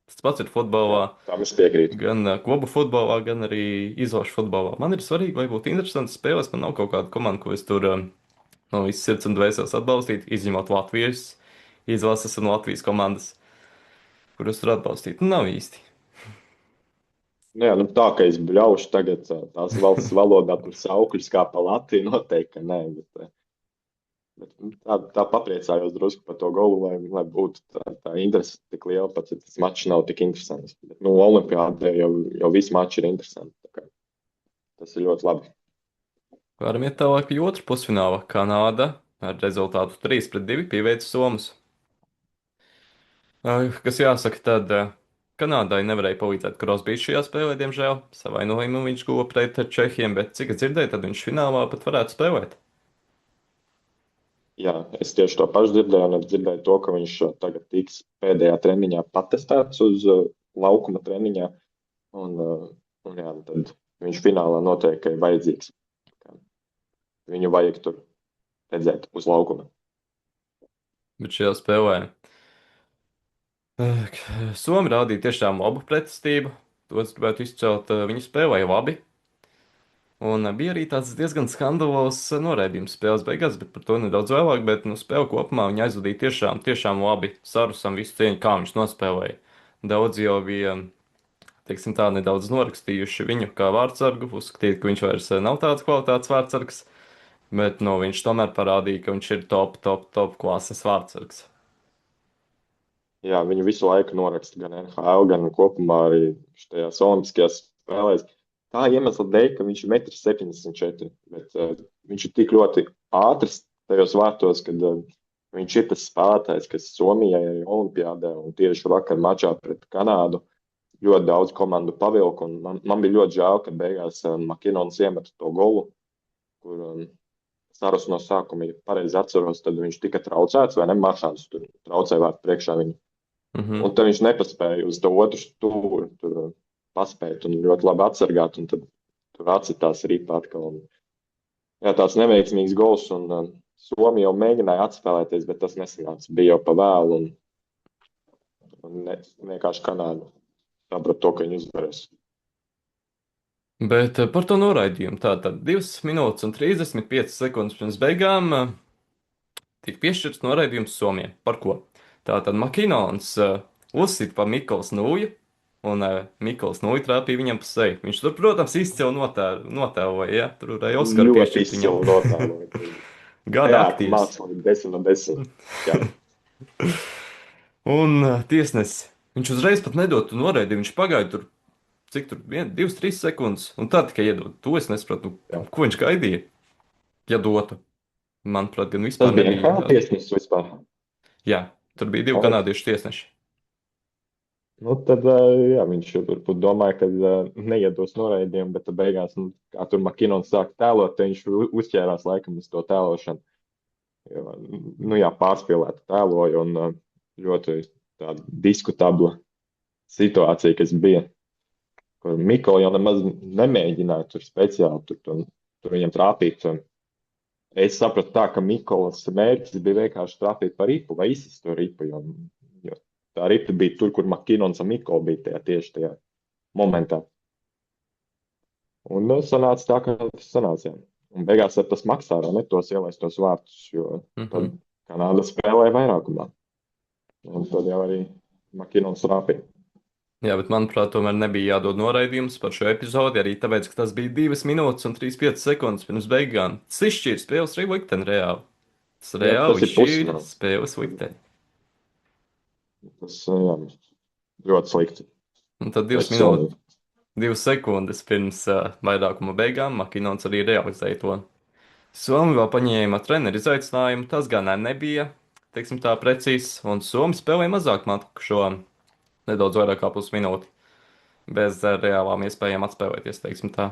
Tas pats ir Jā, futbolā, tam es piekrītu. gan klubu futbolā, gan arī izlašu futbolā. Man ir svarīgi, lai būtu interesants spēles. Man nav kaut kāda komanda, ko es tur no visas sirds un dvēseles atbalstītu, izņemot Latvijas izlases un Latvijas komandas, kuras tur atbalstītu. Nu, nav īsti. Nu, jā, nu, tā kā es bļaušu tagad tās valsts valodā par saukļus kā pa Latviju, noteikti, ka nē. Bet tā papriecājos drusku par to golu, lai būtu tā interese tik liela, pat ja tas mačs nav tik interesants. Bet, nu, Olimpiādē jau visi mači ir interesanti. Tā kā tas ir ļoti labi. Varam iet tālāk pie otra pusfināla. Kanāda ar rezultātu 3-2 pieveica Somas. Kas jāsaka, tad Kanādai nevarēja palīdzēt Krosbīs šajā spēlē, diemžēl. Savainojumu viņš guva pret Čehiem, bet cik es dzirdēju, tad viņš finālā pat varētu spēlēt. Jā, es tieši to pašu dzirdēju, un es dzirdēju to, ka viņš tagad tiks pēdējā treniņā patestēts uz laukuma treniņā, un jā, tad viņš finālā noteikti ir vajadzīgs. Viņu vajag tur redzēt uz laukuma. Bet šajā spēlē Somi rādīja tiešām labu pretestību. To es gribētu izcelt. Viņi spēlēja labi. Un bija arī tāds diezgan skandalos noraidījums spēles beigās, bet par to nedaudz vēlāk. Bet nu, spēle kopumā viņi aizvadīja tiešām labi. Sarusam visu cieņu, kā viņš nospēlēja. Daudz jau bija, teiksim tā, nedaudz norakstījuši viņu kā vārdsargu, uzskatīja, ka viņš vairs nav tāds kvalitātes vārdsargs. Bet nu, viņš tomēr parādīja, ka viņš ir top klases vārdsargs. Jā, viņu visu laiku noraksta gan NHL, gan kopumā arī šajās olimpiskajās spēlēs. Tā iemesla dēļ, ka viņš ir 1,74 m, bet viņš ir tik ļoti ātrs tajos vārtos, ka viņš ir tas spēlētājs, kas Somijai arī olimpiādē un tieši vakar mačā pret Kanādu ļoti daudz komandu pavilka. Man bija ļoti žēl, ka beigās Makinons iemeta to golu, kur Sarus no sākuma, ja pareizi atceros, tad viņš tika traucēts, vai ne? Maršāns tur traucēja vārtu priekšā viņu. Un tad viņš nepaspēja uz to otru stūri, tur paspēt un ļoti labi atsargāt, un tad tur atsitās ripa atkal. Jā, tāds neveiksmīgs gols, un Somija jau mēģināja atspēlēties, bet tas nesanāca. Bija jau pa vēlu, un vienkārši Kanāda saprata to, ka viņi uzvarēs. Bet par to noraidījumu. Tātad 2 minūtes un 35 sekundes pirms beigām tika piešķirts noraidījums Somijai. Par ko? Tātad Makinons uzsita pa Mikls Nūju, un Mikls Nūja trāpīja viņam pa seju. Viņš tur, protams, izcili notēloja, ja? Tur varēja Oskaru piešķirt viņam. Ļoti izcili notēloja. Gada Jā, aktīvs. mākslīgi 10 no 10. Jā. Un tiesnesis, viņš uzreiz pat nedod tu noraidījumu. Viņš pagāja tur, cik tur, 2, 3 sekundes, un tā tikai iedod. To es nesapratu, ko viņš gaidīja, ja dotu. Manuprāt, gan vispār Tas bija nebija. NHL tiesnesis vispār. Jā, tur bija 2 kanādiešu tiesneši. Nu, tad jā, viņš varbūt domāja, ka neiedos noraidījumu, bet tad beigās, kā tur Makinons sāka tēlot, tad viņš uzķērās laikam uz to tēlošanu. Jo, nu jā, pārspīlēta tēloja un ļoti tāda diskutabla situācija, kas bija, kur Mikls jau nemaz nemēģināja tur speciāli tur viņam trāpīt. Es sapratu tā, ka Mikls mērķis bija vienkārši trāpīt pa ripu vai izsist to ripu, jo tā ripa bija tur, kur Makinons un Mikls bija tieši tajā momentā. Un sanāca tā, ka tas sanāca. Jā. Un beigās tas maksā ne tos ielaistos vārtus, jo tad Kanāda spēlēja vairākumā. Un tad jau arī Makinons rāpīja. Jā, bet manuprāt, tomēr nebija jādod noraidījums par šo epizodi, arī tāpēc, ka tas bija 2 minūtes un 35 sekundes pirms beigām. Tas izšķīra spēles arī likteni reāli. Tas reāli izšķīra spēles likteni. Tas jā, ļoti slikti. Un tad Pret Somiju. 2 sekundes pirms vairākuma beigām Makinons arī realizēja to. Somi vēl paņēma treneru izaicinājumu, tas gan nebija, teiksim tā, precīzs, un Somi spēlēja mazāk matku šo nedaudz vairāk kā pusminūti, bez reālām iespējām atspēlēties, teiksim tā.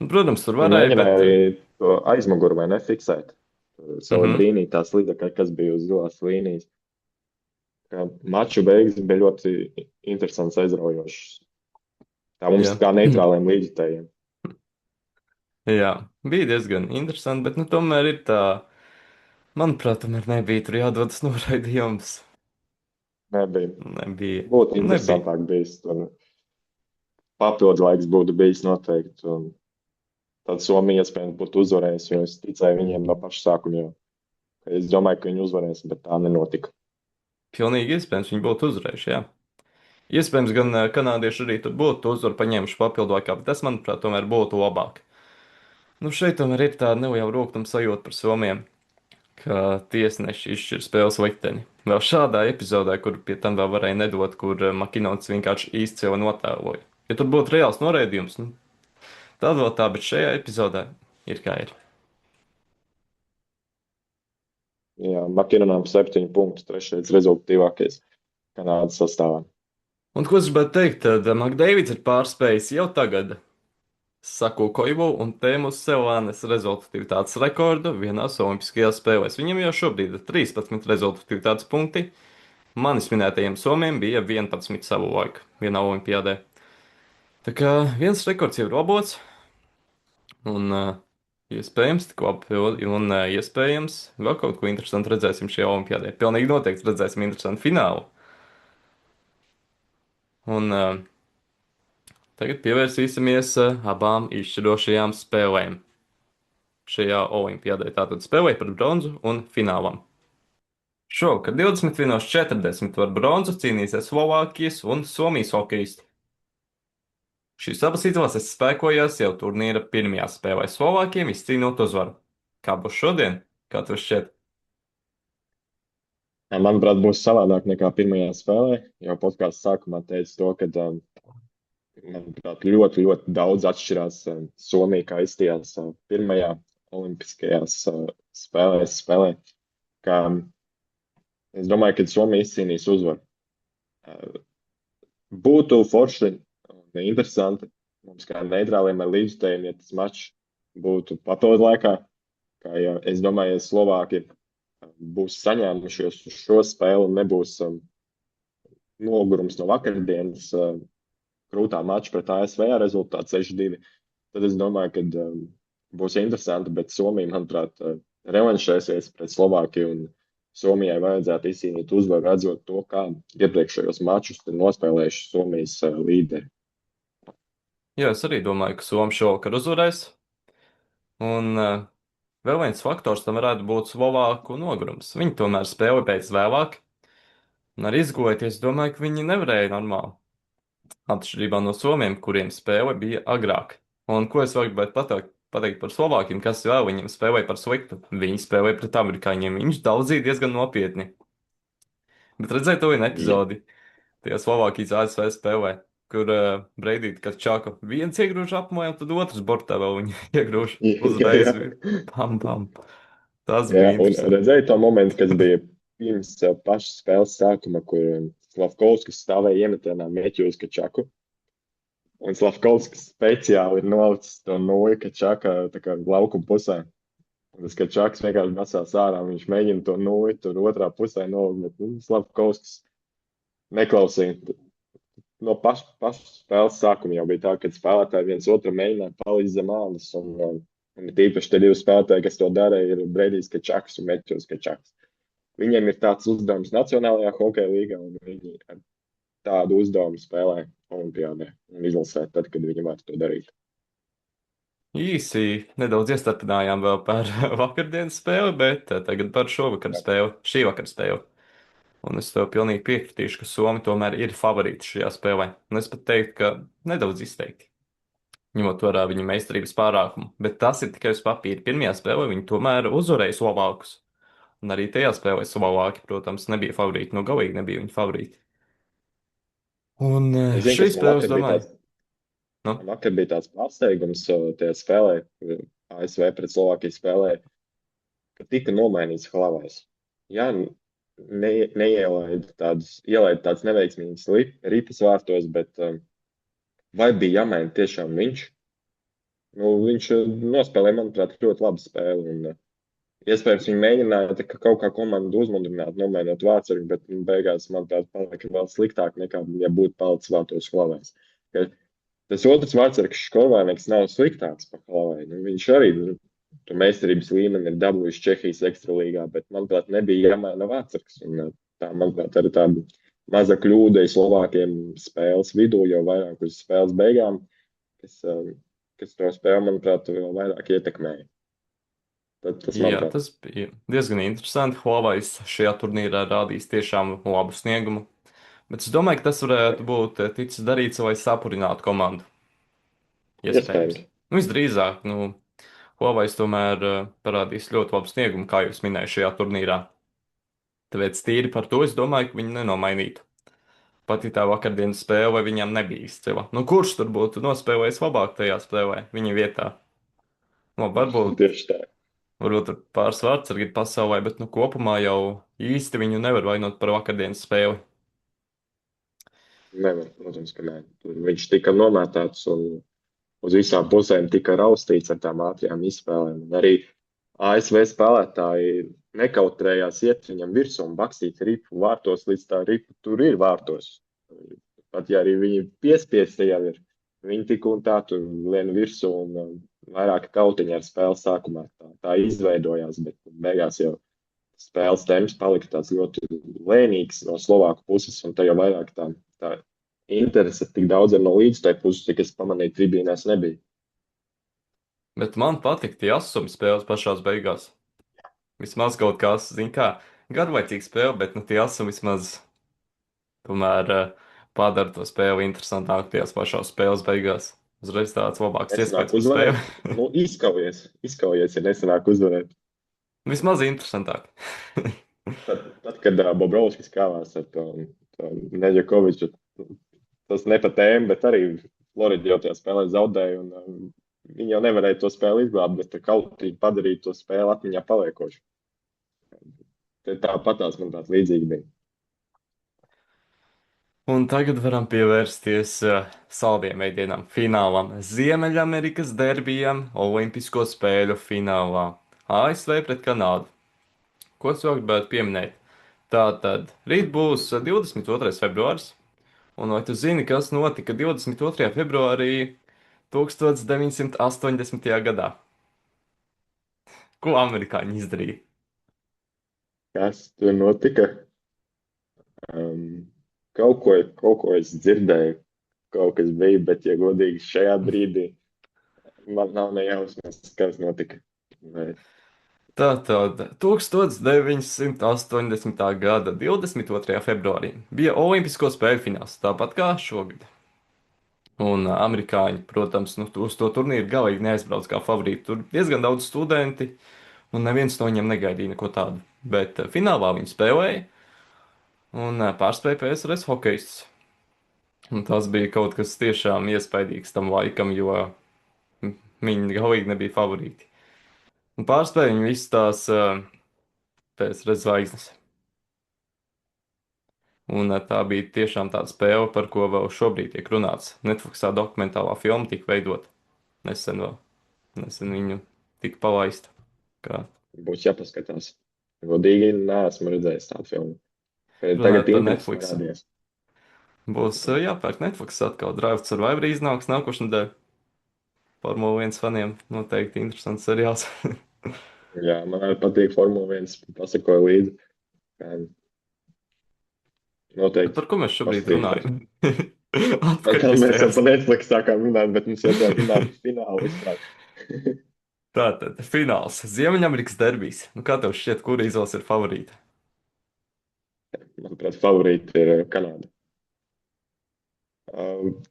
Un, protams, tur Viņi varēja, mēģināja bet. arī to aizmuguri vai nefiksēt. Savā Mhm, brīnī tā slīda, kas bija uz zilās līnijas. Kā maču beigas bija ļoti interesants, aizraujošs. Tā mums jā. kā neitrāliem līdzjutējiem Jā, bija diezgan interesanti, bet, nu, tomēr ir tā, manuprāt, tomēr nebija tur jādodas noraidījums. nebija. Nebija. Būtu Nebija. interesantāk bijis. Tur papildu laiks būtu bijis noteikti. Un tad Somija iespējams būtu uzvarējusi, jo es ticēju viņiem no paša sākuma. Es domāju, ka viņi uzvarēs, bet tā nenotika. Pilnīgi iespējams, viņi būtu uzvarējuši, jā. Iespējams, gan kanādieši arī tur būtu to uzvaru paņēmuši papildu laikā, bet tas, manuprāt, tomēr būtu labāk. Nu, šeit tomēr ir tāda neliela rūkuma sajūta par Somiem, ka tiesneši izšķir spēles likteni. Vēl šādā epizodē, kur pie tam vēl varēja nedot, kur Makinots vienkārši izcili notēloja. Ja tur būtu reāls noraidījums, nu, tad vēl tā, bet šajā epizodē ir kā ir. Jā, Makinonam 7 punktus, trešais rezultatīvākais Kanādas sastāvā. Un ko es gribētu teikt, tad Makdeivids ir pārspējis jau tagad Saku Koivu un Tēmu Sevānes rezultatīvitātes rekordu vienās Olimpiskajās spēlēs. Viņam jau šobrīd ir 13 rezultatīvitātes punkti. Manis minētajiem Somiem bija 11 savu laiku vienā olimpiādē. Tā kā viens rekords jau ir labots, un iespējams, tik labi, un iespējams vēl kaut ko interesantu redzēsim šajā olimpiādē. Pilnīgi noteikti redzēsim interesantu finālu. Un tagad pievērsīsimies abām izšķirošajām spēlēm šajā olimpiādē. Tātad spēlē par bronzu un finālam. Šovakar 21:40 par bronzu cīnīsies Slovākijas un Somijas hokejisti. Šīs abas izlases spēkojās jau turnīra pirmajā spēlē Slovākiem, izcīnot uzvaru. Kā būs šodien? Kā tev šķiet? Manuprāt, būs savādāk nekā pirmajā spēlē. Jau podkāstu sākumā teicu to, ka, manuprāt, ļoti, ļoti daudz atšķirās Somija, kā izstījās pirmajā olimpiskajās spēlē. Kā, es domāju, ka Somija izcīnīs uzvaru. Būtu forši un interesanti mums kā neitrāliem ar līdzstājiem, ja tas mačs būtu papildu laikā. Kā, ja, es domāju, ja Slovāki būs saņēmušies uz šo spēli un nebūs nogurums no vakardienas krūtā mača pret ASV ar rezultātu 6-2, tad es domāju, ka būs interesanti, bet Somija, manuprāt, revanšēsies pret Slovākiju un Somijai vajadzētu izcīnīt uzvaru, redzot to, kā iepriekšējos mačus ir nospēlējuši Somijas līderi. Jā, es arī domāju, ka Somija šovakar uzvarēs. Un vēl viens faktors tam varētu būt Slovāku nogurums. Viņi tomēr spēlē pēc vēlāk. Un ar izgulēties, domāju, ka viņi nevarēja normāli. Atšķirībā no Somiem, kuriem spēle bija agrāk. Un ko es vēl gribētu pateikt par Slovākiem, kas vēl viņiem spēlēja par sliktu. Viņi spēlēja pret amerikāņiem, viņš daudzīja diezgan nopietni. Bet redzēju to vienu Ja, epizodi tajā Slovākijas ASV spēlē, kur Breidīt, kad Čaka viens iegrūž apmojā, tad otrs bortā vēl viņu iegrūž ja, uzreiz. ja. Pam, pam. Tas Jā, bija un interesanti. redzēju to momentu, kas bija pirms pašas spēles sākuma, kur Slavkovskis stāvēja iemetienā mieķi uz Kačaku. Un Slavkovskis speciāli ir nolicis to nūju Kačaka tā kā laukuma pusē. Un tas Kačaks vienkārši mesās ārā, viņš mēģina to nūju tur otrā pusē nolikt, bet Slavkovskis neklausīja. No paša spēles sākuma jau bija tā, ka spēlētāji viens otru mēģināja palīdz zem ādas. Un tīpaši tie divi spēlētāji, kas to dara, ir Breidijs Kačaks un Meķos Kačaks. Viņiem ir tāds uzdevums Nacionālajā hokeja līgā, un viņi ar tādu uzdevumu spēlē Olimpiādē un izlasē tad, kad viņi var to darīt. Īsi nedaudz iestarpinājām vēl par vakardienas spēli, bet tagad par šovakar spēli, šī vakar spēli. Un es tev pilnīgi piekritīšu, ka Somi tomēr ir favorīti šajā spēlē. Un es pat teiktu, ka nedaudz izteikti, ņemot vērā viņa meistarības pārākumu. Bet tas ir tikai uz papīra. Pirmajā spēlē viņi tomēr uzvarēja Slovākus. Un arī tajā spēlē Slovāki, protams, nebija favorīti. Nu, galīgi nebija viņa favorīti. Un Es zinu, šī kas man spēle, es vakar bija domāju, tāds, nu, vakar bija tāds pārsteigums tajā spēlē, kur ASV pret Slovākiju spēlē, ka tika nomainīts Hlavais. Jā, ielaida tādas neveiksmīgas ripas vārtos, bet vai bija jāmaina tiešām viņš? Nu, viņš nospēlēja, manuprāt, ļoti labu spēli. Un, iespējams, viņi mēģināja kaut kā komandu uzmundrināt, nomainot vārdsargu, bet beigās, manuprāt, palika vēl sliktāk nekā, ja būtu palicis vārtos Hlavais. Tas otrs vārdsargs Škorvānieks nav sliktāks par Hlavai. Nu, viņš arī tur meistarības līmeni ir dabūjis Čehijas ekstralīgā, bet, manuprāt, nebija jāmaina vārdsargs. Un, tā, manuprāt, arī tāda maza kļūda Slovākiem spēles vidū, jo vairāk uz spēles beigām, kas to spēli, manuprāt, vēl vairāk ietekmēja. Tas, jā, manuprāt, tas bija diezgan interesanti. Huawei's šajā turnīrā rādījis tiešām labu sniegumu. Bet es domāju, ka tas varētu būt ticis darīts, lai sapurinātu komandu. Iespējams. iespējams. Nu, visdrīzāk, nu, Huawei's tomēr parādīs ļoti labu sniegumu, kā jūs minējāt šajā turnīrā. Tāpēc tīri par to es domāju, ka viņi nenomainītu. Pat ja tā vakardienas spēle viņam nebija izcila. Nu, kurš tur būtu nospēlējis labāk tajā spēlē, viņa vietā? Nu, Tieši tā. varbūt tur pāris vārdsargi ir pasaulē, bet nu, kopumā jau īsti viņu nevar vainot par vakardienas spēli. Nevar, protams, ka nē. Tur viņš tika nomētāts un uz visām pusēm tika raustīts ar tām ātrajām izspēlēm. Un arī ASV spēlētāji nekautrējās iet viņam virsū un bakstīt ripu vārtos, līdz tā ripa tur ir vārtos. Pat ja arī viņi piespiesti jau ir, viņi tik un tā tur lien virsū un vairāk kautiņi ar spēles sākumā. Tā izveidojās, bet beigās jau spēles temps palika tāds ļoti lēnīgs no Slovāku puses, un tā jau vairāk tā interese tik daudz no līdzteku puses, cik es pamanīju, tribīnēs nebija. Bet man patīk tie asumi spēles pašās beigās. Vismaz kaut kas, zin kā, garlaicīga spēle, bet nu, tie asumi vismaz tomēr padara to spēli interesantāku tajās pašās spēles beigās. Uzreiz tāds labāks Nesanāk iespējas par spēli. uzvarēt. Nu, izkaujies, ja nesanāk uzvarēt. Vismaz interesantāk. Tad kad Bobrovskis kāvās ar to Neģekoviču, tas ne pa tēmu, bet arī Florida jau tajā spēlē zaudēja, un viņi jau nevarēja to spēli izglābt, bet kaut kā padarīja to spēli atmiņā paliekošu. Tāpatās, manuprāt, līdzīgi bija. Un tagad varam pievērsties saldiem veidienam, finālam, Ziemeļamerikas derbijam, Olimpisko spēļu finālā. ASV pret Kanādu. Ko es vēl gribētu pieminēt? Tātad rīt būs 22. februāris, un vai tu zini, kas notika 22. februārī 1980. gadā? Ko amerikāņi izdarīja? Kas tur notika? Kaut ko es dzirdēju, kaut kas bija, bet, ja godīgi, šajā brīdī man nav ne jausmas, kas notika. Tātad 1980. gada 22. februārī bija Olimpisko spēļu fināls, tāpat kā šogad. Un amerikāņi, protams, nu, uz to turnīru galīgi neaizbrauc kā favorīti. Tur diezgan daudz studenti, un neviens no viņiem negaidīja neko tādu. Bet finālā viņi spēlēja un pārspēja PSRS hokejistus. Un tas bija kaut kas tiešām iespaidīgs tam laikam, jo viņi galīgi nebija favorīti. Un pārspēja viņi visas tās PSRS zvaigznes. Un tā bija tiešām tāda spēle, par ko vēl šobrīd tiek runāts. Netflixā dokumentālā filma tika veidota nesen vēl. Nesen viņu tika palaista. Kā Būs jāpaskatās. Godīgi neesmu redzējis tādu filmu. runājot Tagad par interesi Netflix. parādījās. Būs jāpērk Netflix atkal. Drive to Survivor iznāks nākošais nedēļa. Formula 1 faniem noteikti interesants seriāls. Jā, man arī patīk Formula 1, pasakoju līdzi. Bet Noteikti. par ko mēs šobrīd Paskatīšos. runājam? Kā Atpakaļ mēs jau pie par Netflix sākām runāt, bet mums jau tādā runāt finālu vispār. tātad fināls. Ziemeļamerikas derbijs. Nu, kā tev šķiet, kura izlase ir favorīta? Manuprāt, favorīti ir Kanāda.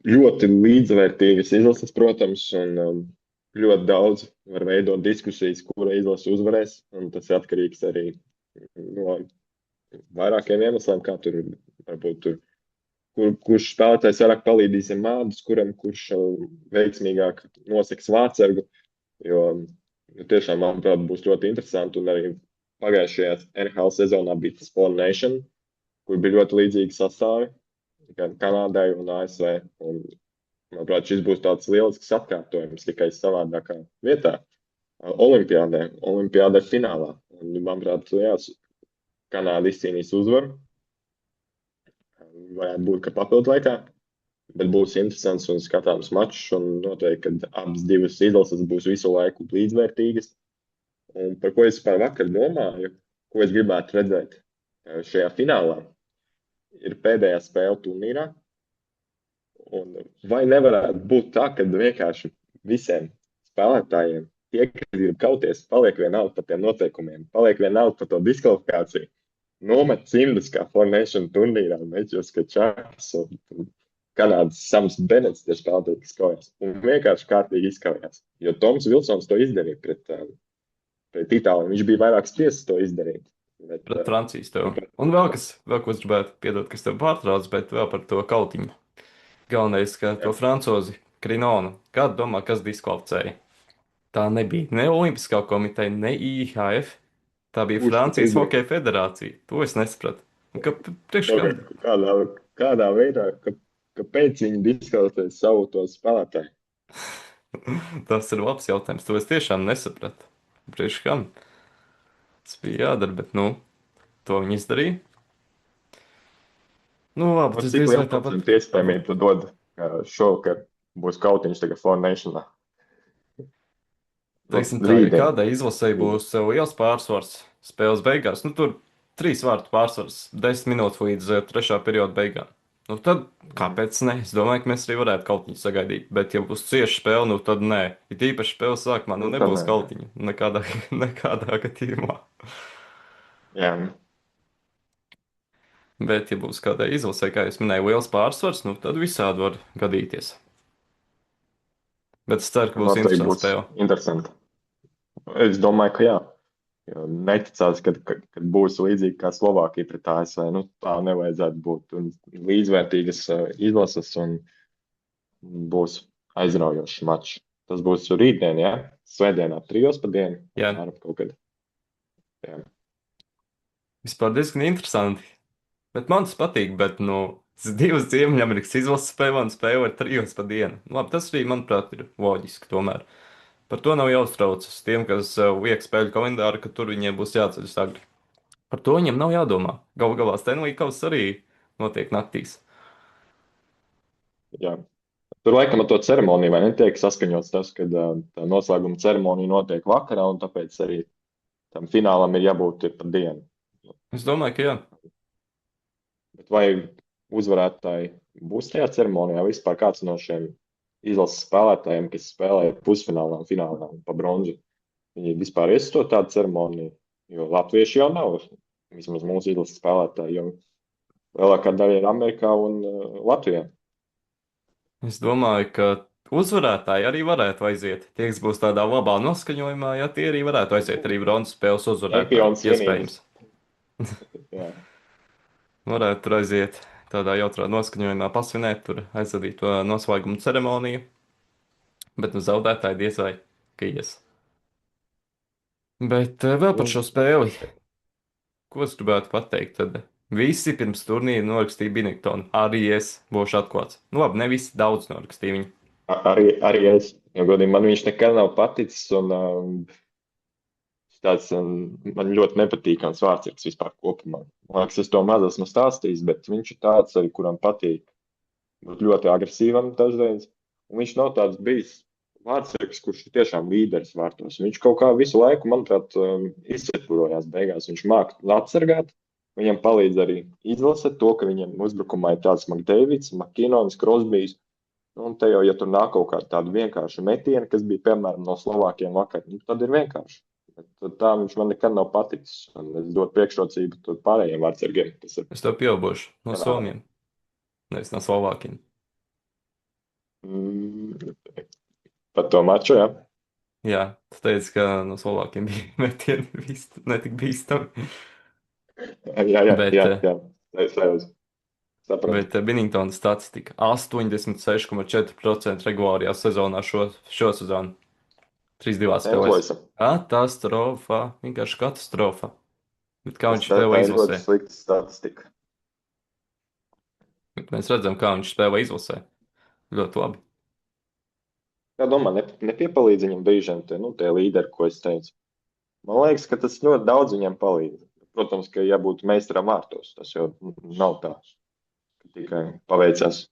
Ļoti līdzvērtīgas izlases, protams, un ļoti daudz var veidot diskusijas, kura izlase uzvarēs. Un tas ir atkarīgs arī no vairākiem iemesliem, kā tur varbūt tur, kurš spēlētājs vairāk palīdzīs mādus, kurš veiksmīgāk noseks vārtsargu. Jo tiešām, manuprāt, būs ļoti interesanti. Un arī pagājušajā NHL sezonā bija tas Four Nation, kur bija ļoti līdzīgi sastāvi gan Kanādai un ASV. Un, manuprāt, šis būs tāds lielisks atkārtojums tikai savādākā vietā. Olimpiādē finālā. Un, manuprāt, jā, Kanāda izcīnīs uzvaru. Varētu būt, ka papildu laikā, bet būs interesants un skatāms mačs. Un noteikti, ka abas divas izlases būs visu laiku līdzvērtīgas. Un par ko es par vakar domāju, ko es gribētu redzēt šajā finālā, ir pēdējā spēle turnīrā. Un vai nevarētu būt tā, ka vienkārši visiem spēlētājiem, tie, kas grib kauties, paliek vienalga par tiem noteikumiem, paliek vienalga par to diskvalifikāciju, nomet cimdus kā Formation turnīrā, Meķos Kačāks un Kanādas Sams Benets, tie spēlētāji, kas kaujas. Un vienkārši kārtīgi izkaujās. Jo Toms Vilsons to izdarīja pret Itāliju. Viņš bija vairāk spiests to izdarīt. Bet, Pret Francijas tev. Un vēl ko es gribētu piedot, kas tev pārtrauc, bet vēl par to kautiņu. Galvenais, ka to francozi, Krinonu, kādu domā, kas diskvalificēja? Tā nebija ne Olimpiskā komiteja, ne IHF. Tā bija kurš to Francijas izdarīja? Hokeja federācija. To es nesapratu. Un priekš kam? Kādā veidā, kāpēc viņi diskvalificē savu to spēlētāju? Tas ir labs jautājums. To es tiešām nesapratu. Priekš kam? Tas bija jādara, bet, nu, to viņi izdarīja. Nu, labi, tas Cik diez vai liela tāpat. procenta iespējamība tu dod šovakar būs kautiņš tagad Formationā? Teiksim tā, ja Rītdien. kādai izlasēji būs liels pārsvars spēles beigās, nu, tur 3 vārtu pārsvars, 10 minūtes līdz 3. perioda beigām. Nu, tad kāpēc ne? Es domāju, ka mēs arī varētu kautiņu sagaidīt. Bet, ja būs cieša spēle, nu, tad nē. Ir īpaši spēles sākumā, nu, Nu, tad nebūs nē. kautiņu. Nekādā gadījumā. Jā, Bet, ja būs kādai izlasē, kā jūs minējāt, liels pārsvars, nu, tad visādi var gadīties. Bet es ceru, ka būs noteikti interesanta būs spēle. interesanti. Es domāju, ka jā. Jo neticās, kad būs līdzīgi kā Slovākija pret ASV. Nu, tā nevajadzētu būt. Un līdzvērtīgas izlases un būs aizraujošs mačs. Tas būs rītdien, jā? Svētdienā, 3 pa dienu. Jā. Ārp kaut kad. Jā. Vispār diezgan interesanti. Bet man tas patīk, bet, nu, tas 2 Ziemeļamerikas izlases spēlē un spēle ir 3 pa dienu. Labi, tas arī, manuprāt, ir loģiski tomēr. Par to nav jāuztraucas tiem, kas liek spēļu kalendāru, ka tur viņiem būs jāceļas agri. Par to viņiem nav jādomā. Galu galā Stanley Kauss arī notiek naktīs. Jā. Tur laikam ar to ceremoniju vai netiek saskaņots tas, ka tā noslēguma ceremonija notiek vakarā, un tāpēc arī tam finālam ir jābūt pa dienu. Es domāju, ka jā. Bet vai uzvarētāji būs tajā ceremonijā vispār kāds no šiem izlases spēlētājiem, kas spēlēja pusfinālā un finālā un pa bronzu? Viņi vispār ies uz to tādu ceremoniju, jo latvieši jau nav, vismaz mūsu izlases spēlētāji, jo lielākā daļa ir Amerikā un Latvijā. Es domāju, ka uzvarētāji arī varētu aiziet. Tie, kas būs tādā labā noskaņojumā, ja tie arī varētu aiziet arī bronzas spēles uzvarētāji. Čempions Iespējams. Jā. Varētu tur aiziet tādā jautrā noskaņojumā, pasvinēt, tur aizvadīt to noslēgumu ceremoniju. Bet nu zaudētāji diez vai ka ies. Bet vēl par šo spēli. Ko es gribētu pateikt? Tad visi pirms turnīra norakstīja Binningtonu. Arī es būšu atklāts. Nu labi, ne visi, daudz norakstīja viņu. Arī es, jo godīgi man viņš nekad nav paticis, un tāds man ļoti nepatīkams vārdsargs vispār kopumā. Man liekas, es to maz esmu stāstījis, bet viņš ir tāds arī, kuram patīk būt ļoti agresīvam dažreiz. Un viņš nav tāds bijis vārdsargs, kurš ir tiešām līderis vārtos. Viņš kaut kā visu laiku, manuprāt, izcepurojās beigās. Viņš māk atsargāt, viņam palīdz arī izlase to, ka viņam uzbrukumā ir tāds McDavids, McKinnons, Crosbys. Un te jau, ja tur nāk kaut kāda tāda vienkārša metiena, kas bija, piemēram, no Slovākiem vakar, nu, tad ir vienkārši. Bet tā viņš man nekad nav paticis. Un es dotu priekšrocību tur pārējiem vārdsargiem. Es tev pieaugušu no Somiem, nevis no Slovākiem. Par to maču, jā. Jā, tu teici, ka no Slovākiem bija metieni netik bīstami. Bet, jā. Es saprotu. Binningtona statistika 86,4% regulārajā sezonā šo sezonu. 3-2 spēlēs. Employsa. Katastrofa. Vienkārši katastrofa. Bet kā viņš Tā spēlē ir ļoti izlasē? slikta statistika. Bet mēs redzam, kā viņš spēlē izlasē. Ļoti labi. Kā domā, nepiepalīdz viņam brīžiem tie līderi, ko es teicu? Man liekas, ka tas ļoti daudz viņam palīdz. Protams, ka jābūt meistaram vārtos. Tas jau nav tā, ka tikai paveicās.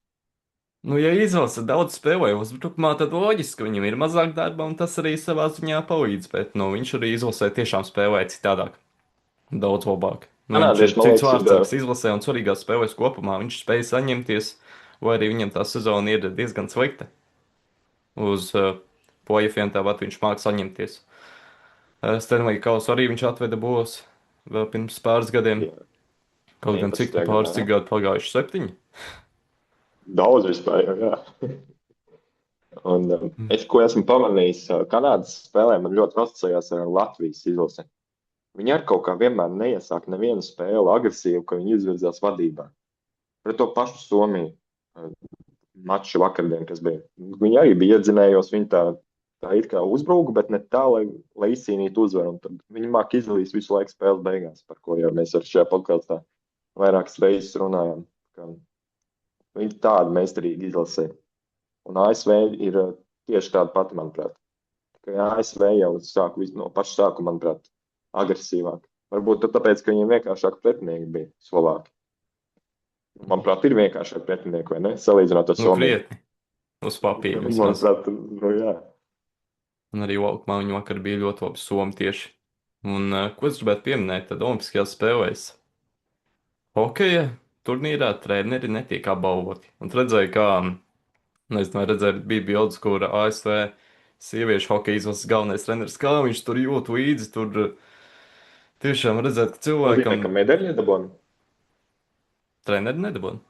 Nu, ja izlase daudz spēlē uzbrukumā, tad loģiski, ka viņam ir mazāk darba, un tas arī savā ziņā palīdz. Bet nu, viņš arī izlasē tiešām spēlē citādāk. Daudz labāk. Nu, viņš ir Kanādieši, man cits liekas, vārdsargs izlasē un svarīgās spēlēs kopumā. Viņš spēja saņemties, vai arī viņam tā sezona ir diezgan slikta. Uz plēsoņiem tāpat viņš māks saņemties. Stanley Kausu arī viņš atveda būs vēl pirms pāris gadiem. jā, Kaut gan cik 11. pāris gadā. cik gadu pagājuši 7. Daudz vispār, jā. Un es, ko esmu pamanījis, Kanādas spēlē man ļoti asociējās ar Latvijas izlasi. Viņi ar kaut kā vienmēr neiesāk nevienu spēli agresīvu, ka viņi izvirzās vadībā. Pret to pašu Somiju maču vakardien, kas bija. Viņi arī bija iedzinējos, viņi tā it kā uzbruka, bet ne tā, lai izcīnītu uzvaru. Un tad viņi māk izlīst visu laiku spēles beigās, par ko jau mēs ar šajā podkāstā vairākas reizes runājām. Viņi tādu meistarīgi izlasē. Un ASV ir tieši tāda pati, manuprāt. Ka ASV jau sāk no paša sākuma, manuprāt, agresīvāk. Varbūt tāpēc, ka viņiem vienkāršāk pretinieki bija Slovāki. Manuprāt, ir vienkāršāk pretinieki, vai ne? Salīdzinot ar Nu, Somiju. krietni. Uz papīra vismaz. Manuprāt, jā. Un arī laukumā viņi vakar bija ļoti labi somi tieši. Un ko es gribētu pieminēt, tad Olimpiskajās spēlēs hokeja turnīrā treneri netiek apbalvoti. Un redzēju, kā, nezinu, vai redzēju, bija bildes, kur ASV sieviešu hokeja izlases galvenais treneris, kā viņš tur jūt līdzi, tur tiešām redzēt, ka cilvēkam Nozīmē, ka medaļu nedabūna. treneri nedabūna.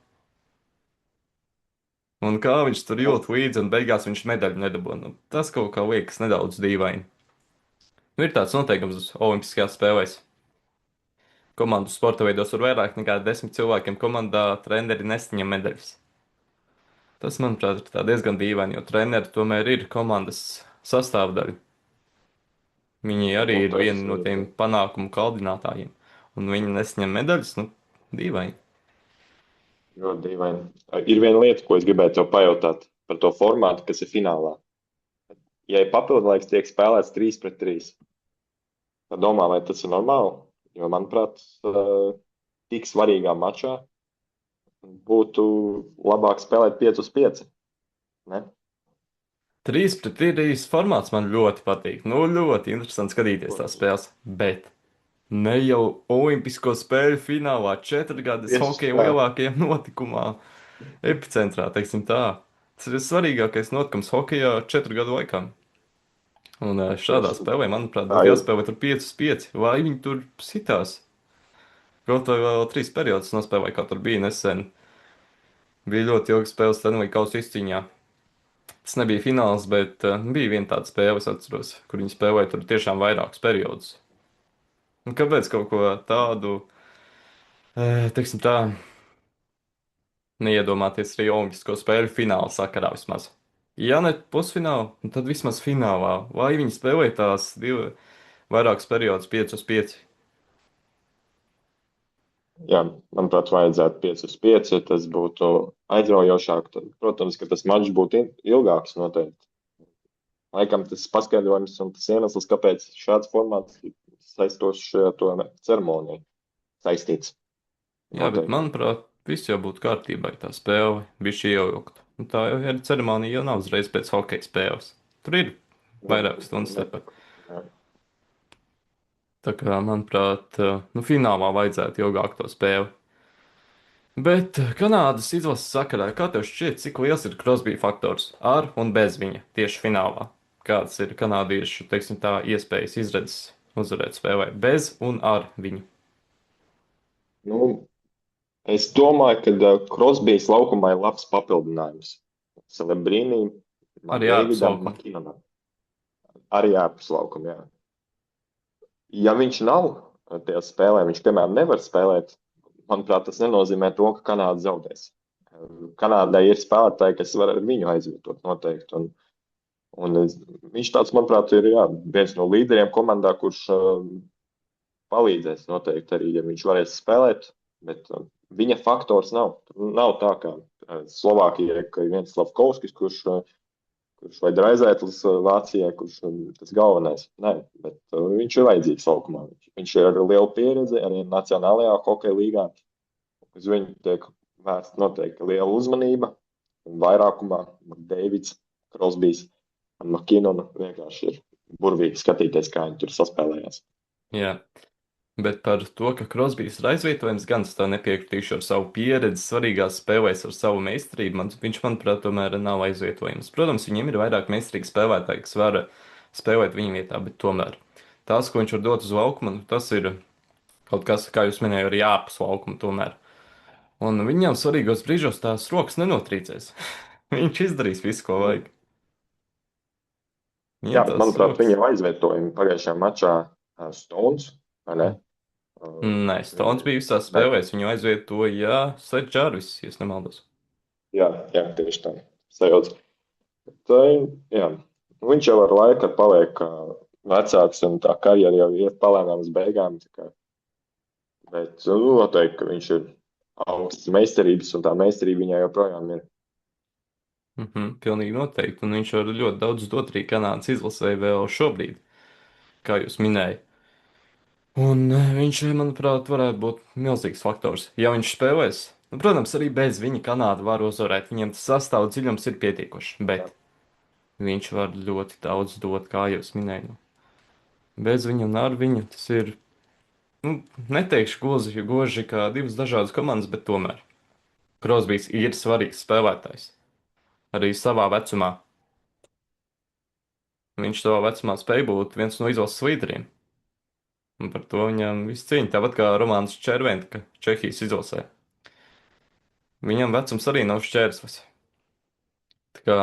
Un kā viņš tur jūt līdzi, un beigās viņš medaļu nedabūna. Nu, tas kaut kā liekas nedaudz dīvaini. Nu, ir tāds noteikums Olimpiskajās spēlēs. Komandu sporta veidos ir vairāk nekā 10 cilvēkiem komandā, treneri nesaņem medaļas. Tas, manuprāt, ir diezgan dīvaini, jo treneri tomēr ir komandas sastāvdaļa. Viņi arī Nu, ir vieni no tiem panākumu kaldinātājiem. Un viņi nesaņem medaļas, nu, dīvaini. Ļoti dīvaini. Ir viena lieta, ko es gribēju tev pajautāt par to formātu, kas ir finālā. Ja papildinājums tiek spēlēts 3-3, tad domā, vai tas ir normāli? Jo, manuprāt, tik svarīgā mačā būtu labāk spēlēt 5-5. Ne? 3-3 formāts man ļoti patīk. Nu, ļoti interesanti skatīties tās spēles. Bet ne jau Olimpisko spēļu finālā, 4 gadus Tieši hokeja tā. lielākajā notikumā, epicentrā, teiksim tā. Tas ir svarīgākais notikums hokejā 4 gadu laikā. Un šādā spēlē, manuprāt, Tā būtu ir. jāspēlē tur 5-5, vai viņi tur sitās. Kaut vai vēl 3 periodus nospēlēja, kā tur bija nesen. Bija ļoti ilga spēle Stanley Kausa izcīņā. Tas nebija fināls, bet bija viena tāda spēle, es atceros, kur viņi spēlēja tur tiešām vairākus periodus. Un kāpēc kaut ko tādu, teiksim tā, neiedomāties arī Olimpisko spēļu fināla sakarā vismaz? Ja ne pusfinālā, tad vismaz finālā. Vai viņi spēlē tās vairākus periodus 5-5? Jā, manuprāt, vajadzētu 5-5. Tas būtu aizraujošāk. Protams, ka tas mačs būtu ilgāks noteikti. Laikam tas paskaidrojums un tas iemesls, kāpēc šāds formāts saistošs ar to ceremoniju saistīts. Jā, bet Noteikti. manuprāt, viss jau būtu kārtībā, ja tā spēle bija šī ievilkta. Un tā jau ir ceremonija, jau nav uzreiz pēc hokeja spēles. Tur ir vairākas stundas starp. Jā. Tā kā, manuprāt, nu, finālā vajadzētu ilgāk to spēli. Bet Kanādas izlases sakarā, kā tev šķiet, cik liels ir Crosby faktors ar un bez viņa tieši finālā? Kādas ir kanādiešu, teiksim tā, iespējas izredzes uzvarēt spēlē bez un ar viņu? Nu, es domāju, ka Crosbijs laukumā ir labs papildinājums. Celebrīnī, Arī ārpus Davidam, laukuma. Makinonam. Arī ārpus laukuma, jā. Ja viņš nav tajā spēlē viņš, piemēram, nevar spēlēt, manuprāt, tas nenozīmē to, ka Kanāda zaudēs. Kanādai ir spēlētāji, kas var ar viņu aizvietot noteikti. Viņš tāds, manuprāt, ir jā, viens no līderiem komandā, kurš palīdzēs noteikti arī, ja viņš varēs spēlēt, bet viņa faktors nav. Nav tā kā Slovākijai, ka ir viens Slavkovskis, kurš vai Draizētlis Vācijai, kurš tas galvenais. Nē, bet viņš ir vajadzīgs laukumā. Viņš ir ar lielu pieredzi arī Nacionālajā hokeja līgā. Uz viņu tiek vērsta noteikti liela uzmanība. Vairākumā Deivids, Krosbijs un Makinona vienkārši ir burvīgi skatīties, kā viņi tur saspēlējās. Jā. Bet par to, ka Krosbijs ir aizvietojams, gan es tā nepiekritīšu ar savu pieredzi, svarīgās spēlēs ar savu meistarību. Viņš, manuprāt, tomēr nav aizvietojams. Protams, viņiem ir vairāk meistarīgi spēlētāji, kas var spēlēt viņa vietā, bet tomēr tās, ko viņš var dot uz laukuma, tas ir kaut kas, kā jūs minējāt, arī ārpus laukuma tomēr. Un viņam svarīgos brīžos tās rokas nenotrīcēs. Viņš izdarīs visu, ko vajag. Jā, Viņam tās manuprāt, rokas. viņi jau aizvietojumi pagājušajā mačā Stones, vai ne? Nē, Stones bija visās Ne? spēlēs. Viņu aizvietoja Seth Jarvis, ja nemaldos. Jā, tieši tā. Sajūta. Tā, jā. Viņš jau ar laiku paliek vecāks un tā karjera jau iet palēnām uz beigām. Bet noteikti, ka viņš ir augsts meistarības un tā meistarība viņai joprojām ir. Pilnīgi noteikti. Un viņš var ļoti daudz dot arī Kanādas izlasē vēl šobrīd, kā jūs minējāt. Un viņš, manuprāt, varētu būt milzīgs faktors. Ja viņš spēlēs, nu, protams, arī bez viņa Kanāda var uzvarēt. Viņam tas sastāv dziļums ir pietiekošs, bet viņš var ļoti daudz dot, kā jūs minējāt. Bez viņa un ar viņu tas ir, nu, neteikšu goži kā divas dažādas komandas, bet tomēr. Krosbijs ir svarīgs spēlētājs. Arī savā vecumā. Viņš savā vecumā spēja būt viens no izlases līderiem. Un par to viņam viss cīņa. Tāpat kā Romāns Červenka Čehijas izlasē. Viņam vecums arī nav šķērslis. Tā kā,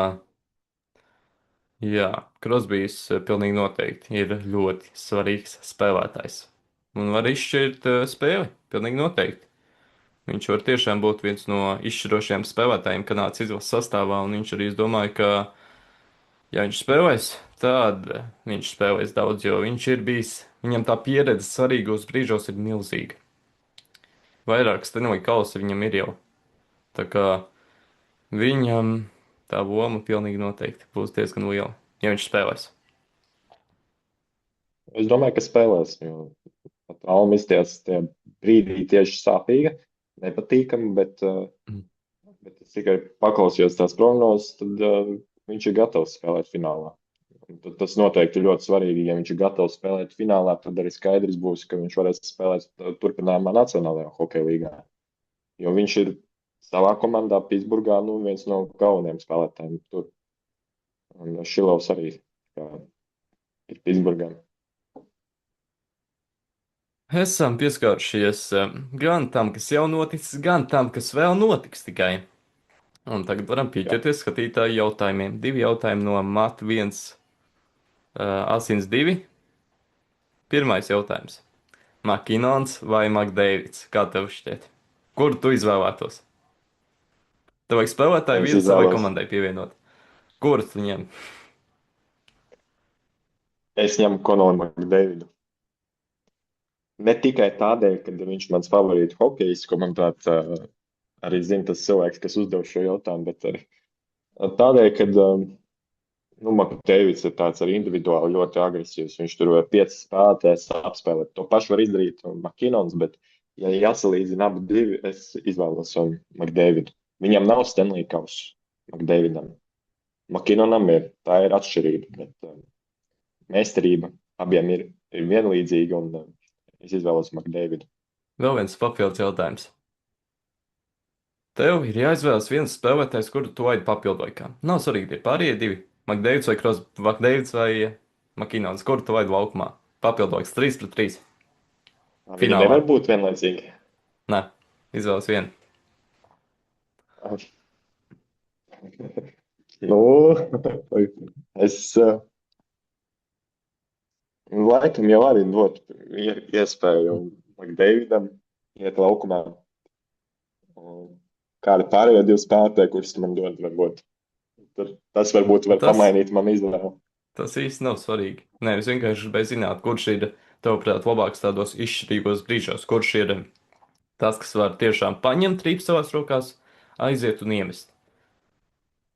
jā, Krosbijs pilnīgi noteikti ir ļoti svarīgs spēlētājs. Un var izšķirt spēli, pilnīgi noteikti. Viņš var tiešām būt viens no izšķirošajiem spēlētājiem Kanādas izlases sastāvā, un viņš arī, es domāju, ka, ja viņš spēlēs, tad viņš spēlēs daudz, jo viņš ir bijis, viņam tā pieredze svarīgos brīžos ir milzīga. Vairākas Stanley kausi viņam ir jau. Tā kā viņam tā loma pilnīgi noteikti būs diezgan liela, ja viņš spēlēs. Es domāju, ka spēlēs, jo trauma izties tie brīdī tieši sāpīga, nepatīkama, bet es tikai paklausījos tās prognozes, tad viņš ir gatavs spēlēt finālā. Tas noteikti ir ļoti svarīgi. Ja viņš ir gatavs spēlēt finālā, tad arī skaidrs būs, ka viņš varēs spēlēt turpinājumā Nacionālajā hokeja līgā. Jo viņš ir savā komandā Pitsburgā viens no galvenajiem spēlētājiem tur. Un Šilovs arī ir Pitsburgā. Esam pieskārušies gan tam, kas jau noticis, gan tam, kas vēl notiks tikai. Un tagad varam pieķerties skatītāju jautājumiem. 2 jautājumi no Mat 1, Asins 2. Pirmais jautājums. Makinons vai Makdeivids? Kā tev šķiet? Kuru tu izvēlētos? Tev vajag spēlētāju Es vietu savai izvēlos. komandai pievienot. Kuru tu ņem? Es ņemu Konoru Makdeividu. Ne tikai tādēļ, ka viņš ir mans favorīts hokejists, ko, manuprāt, arī zina tas cilvēks, kas uzdeva šo jautājumu, bet arī tādēļ, ka Makdeivids ir tāds arī individuāli ļoti agresīvs. Viņš tur var 5 spēlētājus apspēlēt. To pašu var izdarīt Makinons, bet, ja jāsalīdzina abi divi, es izvēlos Makdeividu. Viņam nav Stanley kausa Makdeividam. Makinonam ir, tā ir atšķirība, bet meistarība abiem ir vienlīdzīga, un es izvēlos Makdeividu. Vēl viens papildus jautājums. Tev ir jāizvēlas viens spēlētājs, kuru tu aidi papildu laikā. Nav svarīgi, tie pārējie divi. Makdeivids vai Makinons, kuru tu aidi laukumā. Papildu laiks 3-3. Viņi Finālā. nevar būt vienlaicīgi. Nē, izvēlas vienu. Nu, es Laikam jau arī dot iespēju Makdeividam iet laukumā. Un kādi pārējie divi spēlētāji, kurus man dod, varbūt. Tas varbūt var Tas, pamainīt man izvēli. tas īsti nav svarīgi. Nē, es vienkārši gribēju zināt, kurš ir, tavuprāt, labāks tādos izšķirīgos brīžos, kurš ir tas, kas var tiešām paņemt rīpu savās rokās, aiziet un iemest.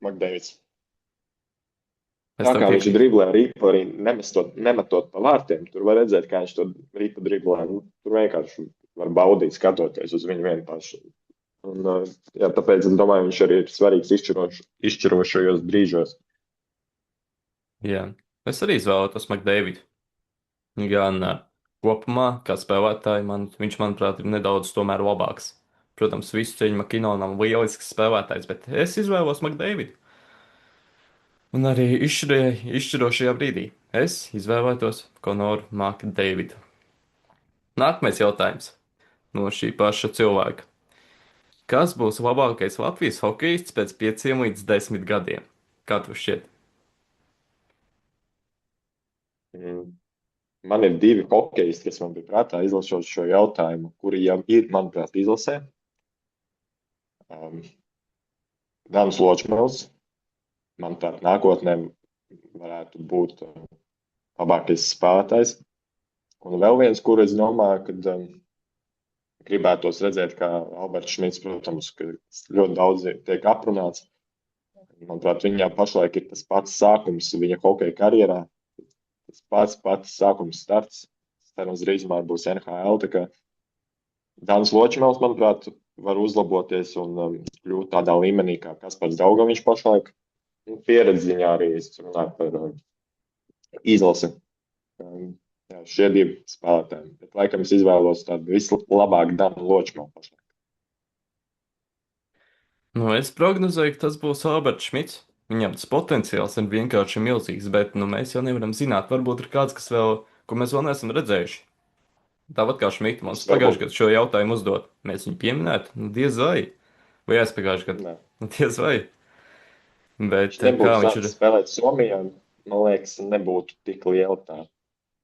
Makdeivids. Es Tā tam kā viņš piekrītu. driblē ripu arī nemetot pa vārtiem, tur var redzēt, kā viņš to ripu driblē. Nu, tur vienkārši var baudīt, skatoties uz viņu vienu pašu. Un, jā, tāpēc es domāju, viņš arī ir svarīgs izšķirošajos brīžos. Jā. Es arī izvēlētos Makdēvidu. Gan kopumā, kā spēlētāji, viņš, manuprāt, ir nedaudz tomēr labāks. Protams, visu ceļu Makinonam lielisks spēlētājs, bet es izvēlos Makdēvidu. Un arī izšķirošajā brīdī es izvēlētos Konoru Makdēvidu. Nākamais jautājums no šī paša cilvēka. Kas būs labākais Latvijas hokejists pēc 5 līdz 10 gadiem? Kā tev šķiet? Mm. Man ir divi hokeisti, kas man bija prātā izlasot šo jautājumu, kuri jau ir, manuprāt, izlasē. Um, Dānis Ločmēls, manuprāt, nākotnē varētu būt labākais spēlētājs. Un vēl viens, kur es domāju, ka gribētos redzēt, kā Alberts Šmits, protams, ka ļoti daudz tiek aprunāts. Manuprāt, viņam pašlaik ir tas pats sākums viņa hokeja karjerā, tas pats sākums starts. Cerams, drīzumā būs NHL. Tā kā Dānis Ločmēls, manuprāt, var uzlaboties un kļūt tādā līmenī, kā Kaspars Daugaviņš pašlaik. Pieredzi ziņā arī es runāju par izlasi. Jā, šie divi spēlētāji. Bet, laikam, es izvēlos tādu vislabāko Dānu Ločmēlu pašlaik. Nu, es prognozēju, ka tas būs Alberts Šmits. Viņam tas potenciāls ir vienkārši milzīgs, bet nu, mēs jau nevaram zināt. Varbūt ir kāds, kas vēl, ko mēs vēl neesam redzējuši. Tāpat kā Šmita mums Es pagājušajā varbūt, gadā šo jautājumu uzdot. Mēs viņu pieminētu, nu, diez vai. Vai aizpagājušajā gadā? nē. Nu, diez vai. Viņš Bet kā nebūtu viņš ir? sācis spēlēt Somijā, man liekas, nebūtu tik liela tā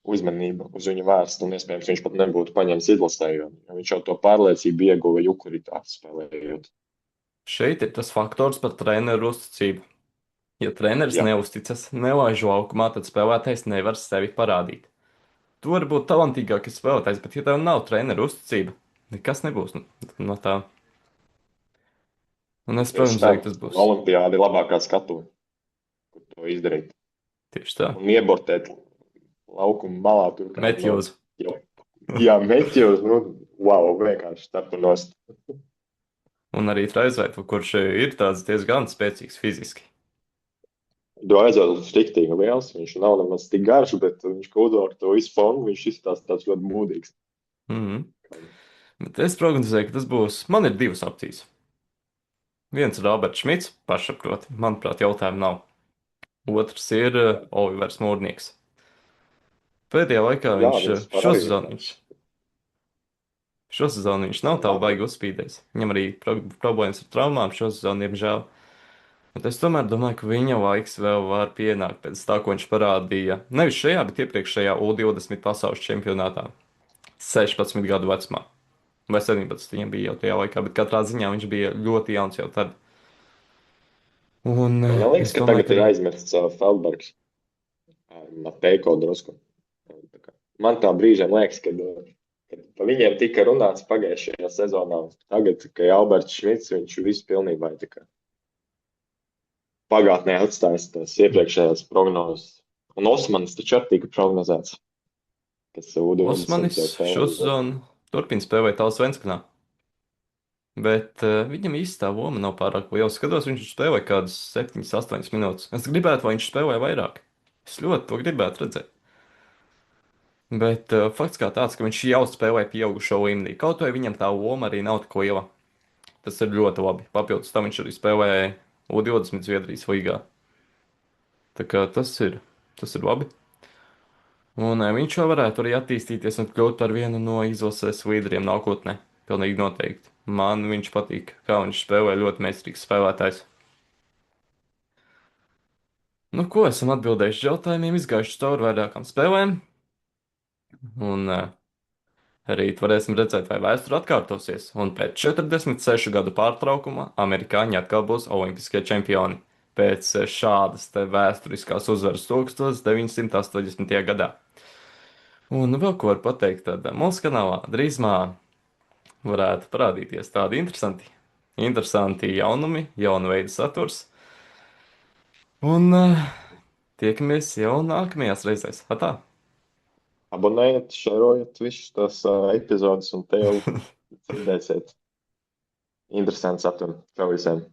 uzmanība uz viņu vērsta, un iespējams viņš pat nebūtu paņēmis izlasē, jo viņš jau to pārliecību ieguva Jukuritā spēlējot. Šeit ir tas faktors par treneru uzticību. Ja treneris Jā, neusticas, nelaiž laukumā, tad spēlētājs nevar sevi parādīt. Tu vari būt talantīgākais spēlētājs, bet ja tev nav treneru uzticība, nekas nebūs no tā. Un es, es protams, zinu, spēku ka tas būs Olimpiādi labākā skatuve, kur to izdarīt. tieši tā. Un iebortēt laukumu malā tur kādu no, Metjūza. jau, jā, meķos, nu, wow, vienkārši startu nost. Un arī Traizveitu, kurš ir tāds diezgan spēcīgs fiziski. Draizēs ir stiktīgi liels, viņš nav nemaz tik garš, bet viņš kūdo ar to visu fonu, viņš izskatās tāds ļoti mūdīgs. Mhm. Bet es prognozēju, ka tas būs. Man ir divas opcijas. Viens ir Roberts Šmits, pašsaproti. Manuprāt, jautājumu nav. Otrs ir Olivers Mūrnieks. Pēdējā laikā Jā, viņš viņas var šo arī. sezonu viņš Šosezon viņš nav tā baigi uzspīdējis. Viņam arī problēmas ar traumām šosezon, diemžēl. Bet es tomēr domāju, ka viņa laiks vēl var pienākt pēc tā, ko viņš parādīja. Nevis šajā, bet iepriekšējā U20 pasaules čempionātā. 16 gadu vecumā. Vai 17 viņam bija jau tajā laikā, bet katrā ziņā viņš bija ļoti jauns jau tad. Un Man liekas, es ka domāju, tagad ka ir arī aizmirsts Feldbergs, Matejko drusku. Man tā brīžiem liekas, kad par viņiem tika runāts pagājušajā sezonā. Tagad, kad ir Alberts Šmits, viņš visu pilnībā ir tā kā pagātnē atstājis tās iepriekšējās prognozes. Un Osmanis taču arī tika prognozēts, kas U20 Osmanis jau pelnīja. šosezon turpina spēlēt Allsvenskanā. Bet viņam īsti tā loma nav pārāk liela. Skatos, viņš spēlē kādas 7, 8 minūtes. Es gribētu, lai viņš spēlē vairāk. Es ļoti to gribētu redzēt. Bet fakts kā tāds, ka viņš jau spēlē pieaugušo līmenī. Kaut vai viņam tā loma arī nav tik liela. Tas ir ļoti labi. Papildus tam viņš arī spēlē U20 Zviedrijas līgā. Tā kā tas ir labi. Un viņš jau varētu arī attīstīties un kļūt par vienu no izlases līderiem nākotnē. Pilnīgi noteikti. Man viņš patīk, kā viņš spēlē, ļoti meistarīgs spēlētājs. Nu, ko esam atbildējuši uz jautājumiem, izgājuši cauri vairākām spēlēm. Un rīt varēsim redzēt, vai vēsture atkārtosies, un pēc 46 gadu pārtraukuma amerikāņi atkal būs olimpiskie čempioni pēc šādas te vēsturiskās uzvaras 1980. gadā. Un vēl ko var pateikt, tad mūsu kanālā drīzumā varētu parādīties tādi interesanti jaunumi, jaunu veidu saturs. Un tiekamies jau nākamajās reizēs. Atā! Abonējiet, šerojiet visus tās epizodes, un te jau dzirdēsiet interesantu saturu. Čau visiem!